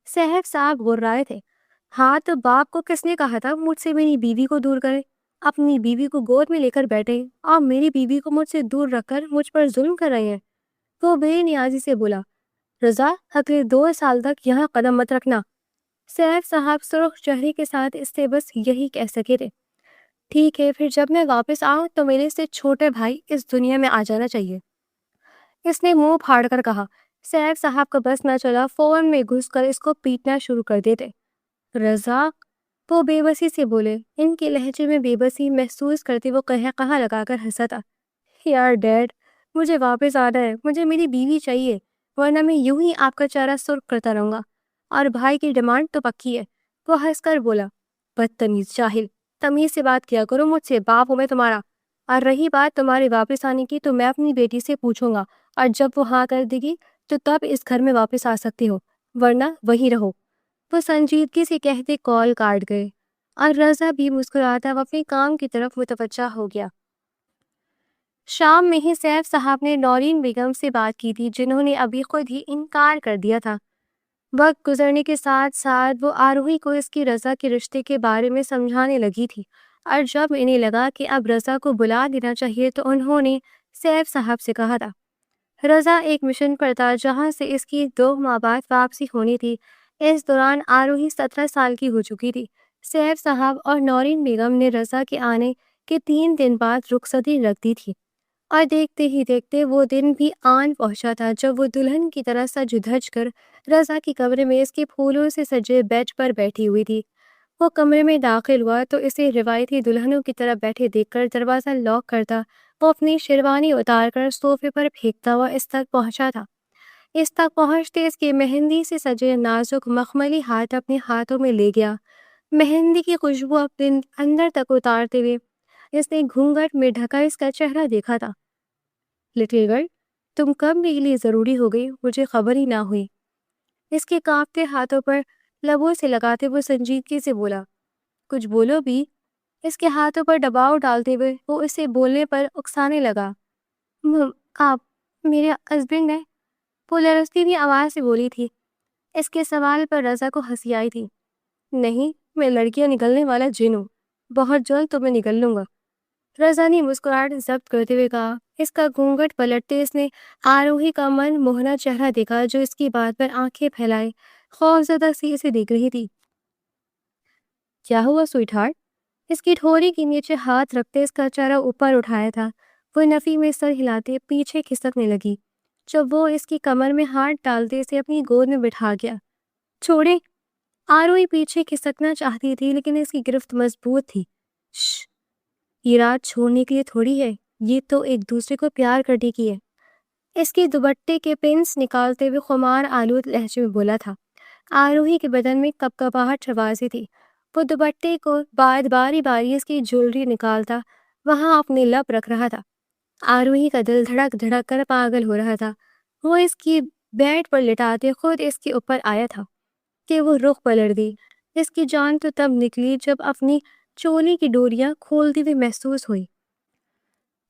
S1: سیف صاحب غرائے تھے۔ ہاں تو باپ کو کس نے کہا تھا مجھ سے میری بیوی کو دور کرے؟ اپنی بیوی کو گود میں لے کر بیٹھے اور میری بیوی کو مجھ سے دور رکھ کر مجھ پر ظلم کر رہے ہیں۔ وہ بے نیازی سے بولا۔ رضا، اگلے 2 سال تک یہاں قدم مت رکھنا۔ سیف صاحب سرخ چہرے کے ساتھ اس سے بس یہی کہہ سکے تھے۔ ٹھیک ہے، پھر جب میں واپس آؤں تو میرے سے چھوٹے بھائی اس دنیا میں آ جانا چاہیے، اس نے منہ پھاڑ کر کہا۔ سیف صاحب کا بس نہ چلا، فون میں گھس کر اس کو پیٹنا شروع کر دیتے۔ رضا، وہ بے بسی سے بولے۔ ان کے لہجے میں بے بسی محسوس کرتے وہ کہا لگا کر ہنسا تھا۔ یار ڈیڈ، مجھے واپس آنا ہے، مجھے میری بیوی چاہیے، ورنہ میں یوں ہی آپ کا چہرہ سرخ کرتا رہوں گا، اور بھائی کی ڈیمانڈ تو پکی ہے۔ وہ ہنس کر بولا۔ بدتمیز جاہل، تمیز سے بات کیا کرو مجھ سے، باپ ہوں میں تمہارا۔ اور رہی بات تمہارے واپس آنے کی تو میں اپنی بیٹی سے پوچھوں گا، اور جب وہ ہاں کر دے گی تو تب اس گھر میں واپس آ سکتے ہو، ورنہ وہیں رہو۔ وہ سنجیدگی سے کہتے کال کاٹ گئے اور رضا بھی مسکراتا وہ اپنے کام کی طرف متوجہ ہو گیا۔ شام میں ہی سیف صاحب نے نورین بیگم سے بات کی تھی، جنہوں نے ابھی خود ہی انکار کر دیا تھا۔ وقت گزرنے کے ساتھ ساتھ وہ آروہی کو اس کی رضا کے رشتے کے بارے میں سمجھانے لگی تھی، اور جب انہیں لگا کہ اب رضا کو بلا دینا چاہیے تو انہوں نے سیف صاحب سے کہا تھا۔ رضا ایک مشن پر تھا جہاں سے اس کی 2 ماہ بعد واپسی ہونی تھی۔ اس دوران آروہی 17 سال کی ہو چکی تھی۔ سیف صاحب اور نورین بیگم نے رضا کے آنے کے 3 دن بعد رخصتی رکھ دی تھی، اور دیکھتے ہی دیکھتے وہ دن بھی آن پہنچا تھا جب وہ دلہن کی طرح سج دھج کر رضا کے کمرے میں اس کے پھولوں سے سجے بیڈ پر بیٹھی ہوئی تھی۔ وہ کمرے میں داخل ہوا تو اسے روایتی دلہنوں کی طرح بیٹھے دیکھ کر دروازہ لاک کرتا وہ اپنی شیروانی اتار کر صوفے پر پھینکتا ہوا اس تک پہنچا تھا۔ اس تک پہنچتے اس کے مہندی سے سجے نازک مخملی ہاتھ اپنے ہاتھوں میں لے گیا۔ مہندی کی خوشبو اپنے اندر تک اتارتے ہوئے اس نے گھونگھٹ میں ڈھکا اس کا چہرہ دیکھا تھا۔ لٹل گرل، تم کب میرے لیے ضروری ہو گئی مجھے خبر ہی نہ ہوئی۔ اس کے کانپتے ہاتھوں پر لبوں سے لگاتے وہ سنجیدگی سے بولا، کچھ بولو بھی۔ اس کے ہاتھوں پر دباؤ ڈالتے ہوئے وہ اسے بولنے پر اکسانے لگا۔ آپ میرے ہسبینڈ ہیں، وہ لرزتی ہوئی آواز سے بولی تھی۔ اس کے سوال پر رضا کو ہنسی آئی تھی۔ نہیں، میں لڑکیاں نکلنے والا جن ہوں، بہت جلد تمہیں نکل لوں گا۔ رضا نے مسکراہٹ ضبط کرتے ہوئے کہا۔ اس کا گھونگھٹ پلٹتے اس نے آروہی کا من موہنا چہرہ دیکھا جو اس کی بات پر آنکھیں پھیلائے خوفزدہ سی اسے دیکھ رہی تھی۔ کیا ہوا سویٹ ہارٹ؟ اس کی ٹھوری کے نیچے ہاتھ رکھتے اس کا چہرہ اوپر اٹھایا تھا۔ وہ نفی میں سر ہلاتے پیچھے کھسکنے لگی جب وہ اس کی کمر میں ہاتھ ڈالتے اسے اپنی گود میں بٹھا گیا۔ چھوڑے! آروہی پیچھے کھسکنا چاہتی تھی لیکن اس کی گرفت مضبوط تھی۔ شش! یہ رات چھوڑنے کے لیے تھوڑی ہے، یہ تو ایک دوسرے کو پیار کرنے کی ہے۔ اس کی دوپٹے کے پنس نکالتے ہوئے خمار آلود لہجے میں بولا تھا۔ آروہی کے بدن میں کپکپاہٹ چھوازی تھی۔ وہ دوپٹے کو بعد باری باری اس کی جویلری نکالتا وہاں اپنے لب رکھ رہا تھا۔ آروہی کا دل دھڑک دھڑک کر پاگل ہو رہا تھا۔ وہ اس کی بیڈ پر لٹاتے خود اس کے اوپر آیا تھا کہ وہ رخ پلٹ دی۔ اس کی جان تو تب نکلی جب اپنی چولی کی ڈوریاں کھولتی ہوئی محسوس ہوئی۔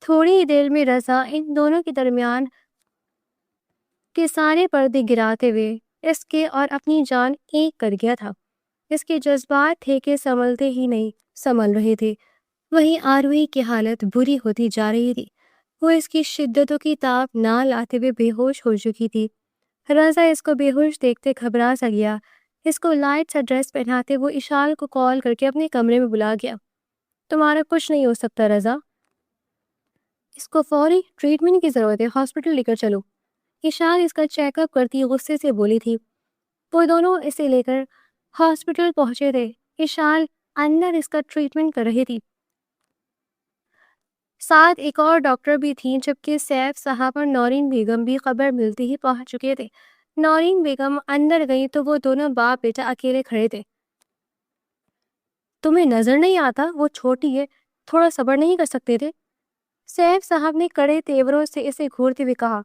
S1: تھوڑی ہی دیر میں رضا ان دونوں کے درمیان کے سارے پردے گراتے ہوئے اس کے اور اپنی جان ایک کر گیا تھا۔ اس کے جذبات تھے کہ سنبھلتے ہی نہیں سنبھل رہے تھے۔ وہیں آروہی کی حالت بری ہوتی جا رہی تھی۔ وہ اس کی شدتوں کی تاب نہ لاتے ہوئے بے ہوش ہو چکی تھی۔ رضا اس کو بے ہوش دیکھتے گھبرا سا گیا۔ اس کو لائٹ سا ڈریس پہناتے وہ اشال کو کال کر کے اپنے کمرے میں بلا گیا۔ تمہارا کچھ نہیں ہو سکتا رضا، اس کو فوری ٹریٹمنٹ کی ضرورت ہے، ہاسپٹل لے کر چلو۔ اشال اس کا چیک اپ کرتی غصے سے بولی تھی۔ وہ دونوں اسے لے کر ہاسپٹل پہنچے تھے۔ اشال اندر اس کا ٹریٹمنٹ کر رہی تھی۔ ساتھ ایک اور ڈاکٹر بھی تھیں، جبکہ سیف صاحب اور نورین بیگم بھی خبر ملتے ہی پہنچ چکے تھے۔ نورین بیگم اندر گئی تو وہ دونوں باپ بیٹا اکیلے کھڑے تھے۔ تمہیں نظر نہیں آتا وہ چھوٹی ہے، تھوڑا صبر نہیں کر سکتے تھے؟ سیف صاحب نے کڑے تیوروں سے اسے گھورتے ہوئے کہا۔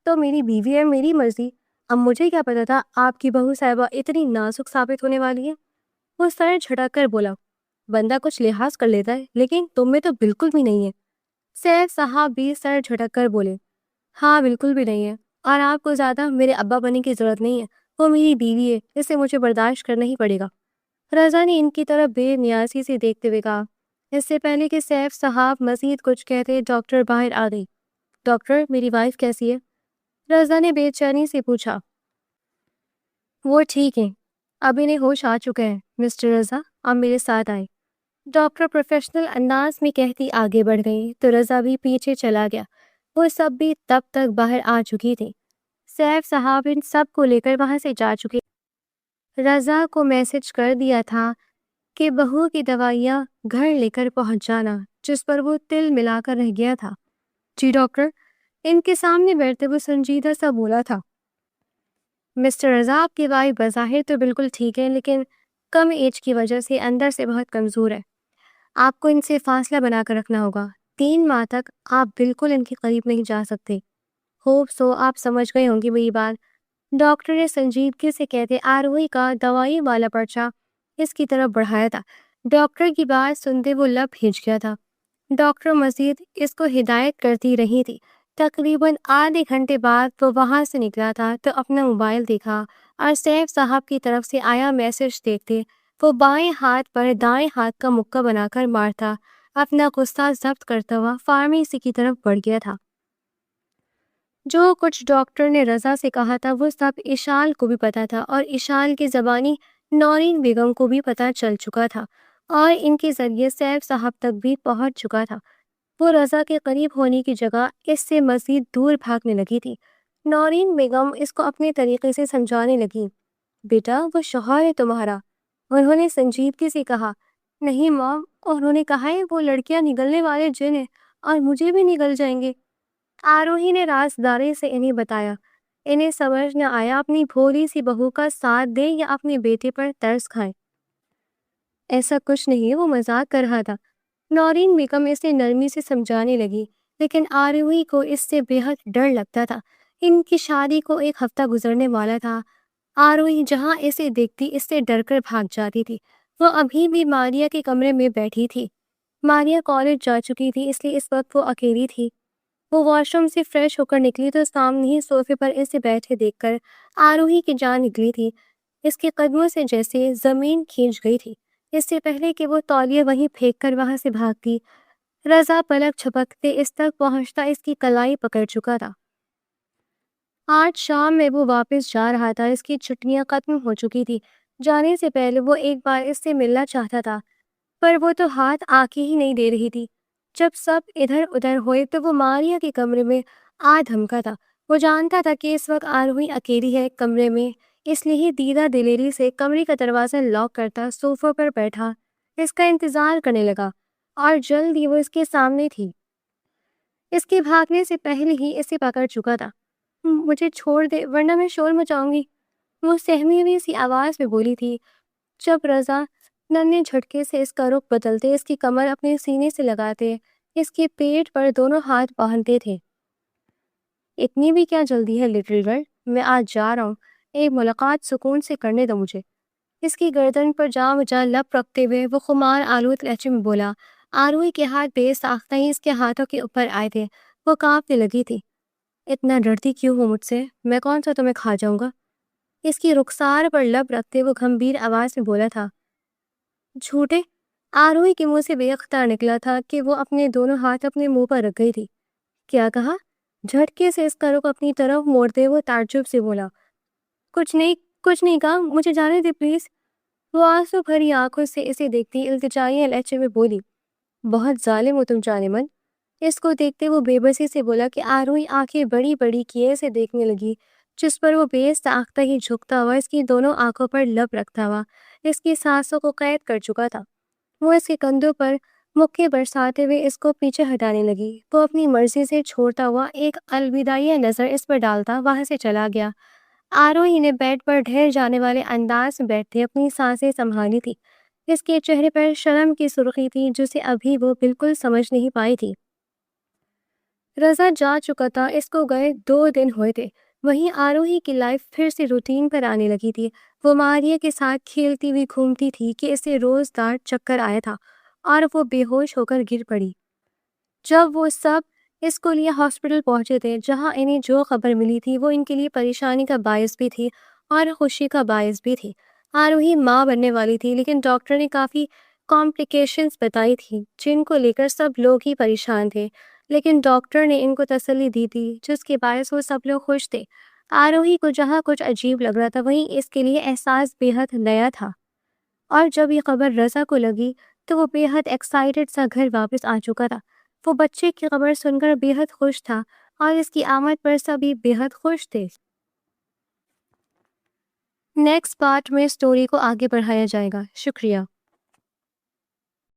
S1: تو میری بیوی ہے، میری مرضی، اب مجھے کیا پتا تھا آپ کی بہو صاحبہ اتنی نازک ثابت ہونے والی ہے؟ وہ سر جھٹک کر بولا۔ بندہ کچھ لحاظ کر لیتا ہے لیکن تم میں تو بالکل بھی نہیں ہے۔ سیف صاحب بھی سر جھٹک کر بولے، ہاں بالکل بھی نہیں ہے، اور آپ کو زیادہ میرے ابا بننے کی ضرورت نہیں ہے، وہ میری بیوی ہے، اسے مجھے برداشت کرنا ہی پڑے گا۔ رضا نے ان کی طرف بے نیازی سے دیکھتے ہوئے کہا۔ اس سے پہلے کہ سیف صاحب مزید کچھ کہتے ڈاکٹر باہر آ گئی۔ ڈاکٹر، میری وائف کیسی ہے؟ رضا نے بے چینی سے پوچھا۔ وہ ٹھیک ہیں، اب انہیں ہوش آ چکا ہے مسٹر رضا، آپ میرے ساتھ آئے، ڈاکٹر پروفیشنل انداز میں کہتی آگے بڑھ گئی تو رضا بھی پیچھے چلا گیا۔ وہ سب بھی تب تک باہر آ چکی تھی۔ سیف صاحب ان سب کو لے کر وہاں سے جا چکے۔ رضا کو میسج کر دیا تھا کہ بہو کی دوائیاں گھر لے کر پہنچ جانا، جس پر وہ تل ملا کر رہ گیا تھا۔ جی ڈاکٹر، ان کے سامنے بیٹھتے وہ سنجیدہ سا بولا تھا۔ مسٹر رضا، آپ کی وائف بظاہر تو بالکل ٹھیک ہے لیکن کم ایج کی وجہ سے اندر سے بہت کمزور ہے۔ آپ کو ان سے فاصلہ بنا کر رکھنا ہوگا۔ 3 ماہ تک آپ بالکل ان کے قریب نہیں جا سکتے۔ ہوپ سو آپ سمجھ گئے ہوں گی میری بات۔ ڈاکٹر نے سنجیدگی سے کہتے آروہی کا دوائی والا پرچہ اس کی طرف بڑھایا تھا۔ ڈاکٹر کی بات سنتے وہ لب بھیج گیا تھا۔ ڈاکٹر مزید اس کو ہدایت کرتی رہی تھی۔ تقریباً آدھے گھنٹے بعد وہ وہاں سے نکلا تھا تو اپنا موبائل دیکھا اور سیف صاحب کی طرف سے آیا میسج دیکھتے وہ بائیں ہاتھ پر دائیں ہاتھ کا مکہ بنا کر مارتا اپنا غصہ ضبط کرتا ہوا فارمیسی کی طرف بڑھ گیا تھا۔ جو کچھ ڈاکٹر نے رضا سے کہا تھا وہ سب اشال کو بھی پتا تھا اور اشال کی زبانی نورین بیگم کو بھی پتا چل چکا تھا اور ان کے ذریعے سیف صاحب تک بھی پہنچ چکا تھا۔ وہ رضا کے قریب ہونے کی جگہ اس سے مزید دور بھاگنے لگی تھی۔ نورین بیگم اس کو اپنے طریقے سے سمجھانے لگی۔ بیٹا وہ شوہر ہے تمہارا، انہوں نے سنجیدگی سے کہا۔ نہیں ماں، انہوں نے کہا ہے وہ لڑکیاں نگلنے والے جن ہیں اور مجھے بھی نگل جائیں گے۔ آروہی نے رازداری سے انہیں بتایا۔ انہیں سمجھ نہ آیا اپنی بھولی سی بہو کا ساتھ دیں یا اپنے بیٹے پر ترس کھائیں۔ ایسا کچھ نہیں، وہ مذاق کر رہا تھا۔ نورین بیگم اسے نرمی سے سمجھانے لگی لیکن آروہی کو اس سے بے حد ڈر لگتا تھا۔ ان کی شادی کو 1 ہفتہ گزرنے والا تھا۔ آروہی جہاں اسے دیکھتی اس سے ڈر کر بھاگ جاتی تھی۔ وہ ابھی بھی ماریا کے کمرے میں بیٹھی تھی۔ ماریا کالج جا چکی تھی اس لیے اس وقت وہ اکیلی تھی۔ وہ واش روم سے فریش ہو کر نکلی تو سامنے ہی صوفے پر اسے بیٹھے دیکھ کر آروہی کی جان نکلی تھی۔ اس کے قدموں سے جیسے زمین کھینچ گئی تھی۔ اس سے پہلے کہ وہ تولیہ وہیں پھینک کر وہاں سے بھاگتی، رضا پلک جھپکتے اس تک پہنچتا اس کی کلائی پکڑ چکا تھا۔ آج شام میں وہ واپس جا رہا تھا۔ اس کی چھٹیاں ختم ہو چکی تھی۔ جانے سے پہلے وہ ایک بار اس سے ملنا چاہتا تھا پر وہ تو ہاتھ آنکھیں ہی نہیں دے رہی تھی۔ جب سب ادھر ادھر ہوئے تو وہ ماریا کے کمرے میں آ دھمکا تھا۔ وہ جانتا تھا کہ اس وقت آروہی اکیلی ہے کمرے میں، اس لیے دیدہ دلیری سے کمرے کا دروازہ لاک کرتا صوفے پر بیٹھا اس کا انتظار کرنے لگا اور جلد ہی وہ اس کے سامنے تھی۔ اس کے بھاگنے سے پہلے ہی اسے پکڑ چکا تھا۔ مجھے چھوڑ دے ورنہ میں شور مچاؤں گی، وہ سہمی ہوئی سی آواز میں بولی تھی۔ جب رضا ننھے جھٹکے سے اس کا رخ بدلتے، اس کی کمر اپنے سینے سے لگاتے، اس کے پیٹ پر دونوں ہاتھ باندھتے تھے۔ اتنی بھی کیا جلدی ہے لٹل گرل، میں آج جا رہا ہوں، ایک ملاقات سکون سے کرنے دو مجھے۔ اس کی گردن پر جا بجا لب رکھتے ہوئے وہ خمار آلود لہجے میں بولا۔ آروہی کے ہاتھ بے ساختہ ہی اس کے ہاتھوں کے اوپر آئے تھے۔ وہ کانپنے لگی تھی۔ اتنا ڈرتی کیوں ہو مجھ سے؟ میں کون سا تمہیں کھا جاؤں گا؟ اس کی رخسار پر لب رکھتے وہ گھمبیر آواز میں بولا تھا۔ جھوٹے؟ آروہی کے منہ سے بے اختیار نکلا تھا کہ وہ اپنے دونوں ہاتھ اپنے منہ پر رکھ گئی تھی۔ کیا کہا؟ جھٹکے سے اس کا رخ اپنی طرف موڑتے وہ تعجب سے بولا۔ کچھ نہیں کہا، مجھے جانے دے پلیز۔ وہ آنسو بھری آنکھوں سے اسے دیکھتی التجائی لہجے میں بولی۔ بہت ظالم ہو تم جانے من۔ اس کو دیکھتے وہ بے بسی سے بولا کہ آروہی آنکھیں بڑی بڑی کیے اسے دیکھنے لگی، جس پر وہ بے ساختہ ہی جھکتا ہوا اس کی دونوں آنکھوں پر لب رکھتا ہوا اس کی سانسوں کو قید کر چکا تھا۔ وہ اس کے کندھوں پر مکے برساتے ہوئے اس کو پیچھے ہٹانے لگی۔ وہ اپنی مرضی سے چھوڑتا ہوا ایک الوداعیہ نظر اس پر ڈالتا وہاں سے چلا گیا۔ آروہی نے بیڈ پر ڈھیر جانے والے انداز میں بیٹھتے اپنی سانسیں سنبھالی تھی۔ اس کے چہرے پر شرم کی سرخی تھی جسے ابھی وہ بالکل سمجھ نہیں پائی تھی۔ رضا جا چکا تھا، اس کو گئے 2 دن ہوئے تھے۔ وہیں آروہی کی لائف پھر سے روٹین پر آنے لگی تھی۔ وہ ماریا کے ساتھ کھیلتی ہوئی گھومتی تھی کہ اسے روزدار چکر آیا تھا اور وہ بے ہوش ہو کر گر پڑی۔ جب وہ سب اس کو لیے ہاسپٹل پہنچے تھے، جہاں انہیں جو خبر ملی تھی وہ ان کے لیے پریشانی کا باعث بھی تھی اور خوشی کا باعث بھی تھی۔ آروہی ماں بننے والی تھی لیکن ڈاکٹر نے کافی کمپلیکیشنز بتائی تھی جن کو لے کر سب لوگ ہی پریشان تھے، لیکن ڈاکٹر نے ان کو تسلی دی تھی جس کے باعث وہ سب لوگ خوش تھے۔ آروہی کو جہاں کچھ عجیب لگ رہا تھا وہیں اس کے لیے احساس بے حد نیا تھا، اور جب یہ خبر رضا کو لگی تو وہ بے حد ایکسائٹڈ سا گھر واپس آ چکا تھا۔ وہ بچے کی خبر سن کر بے حد خوش تھا اور اس کی آمد پر سبھی بے حد خوش تھے۔ نیکسٹ پارٹ میں سٹوری کو آگے بڑھایا جائے گا۔ شکریہ۔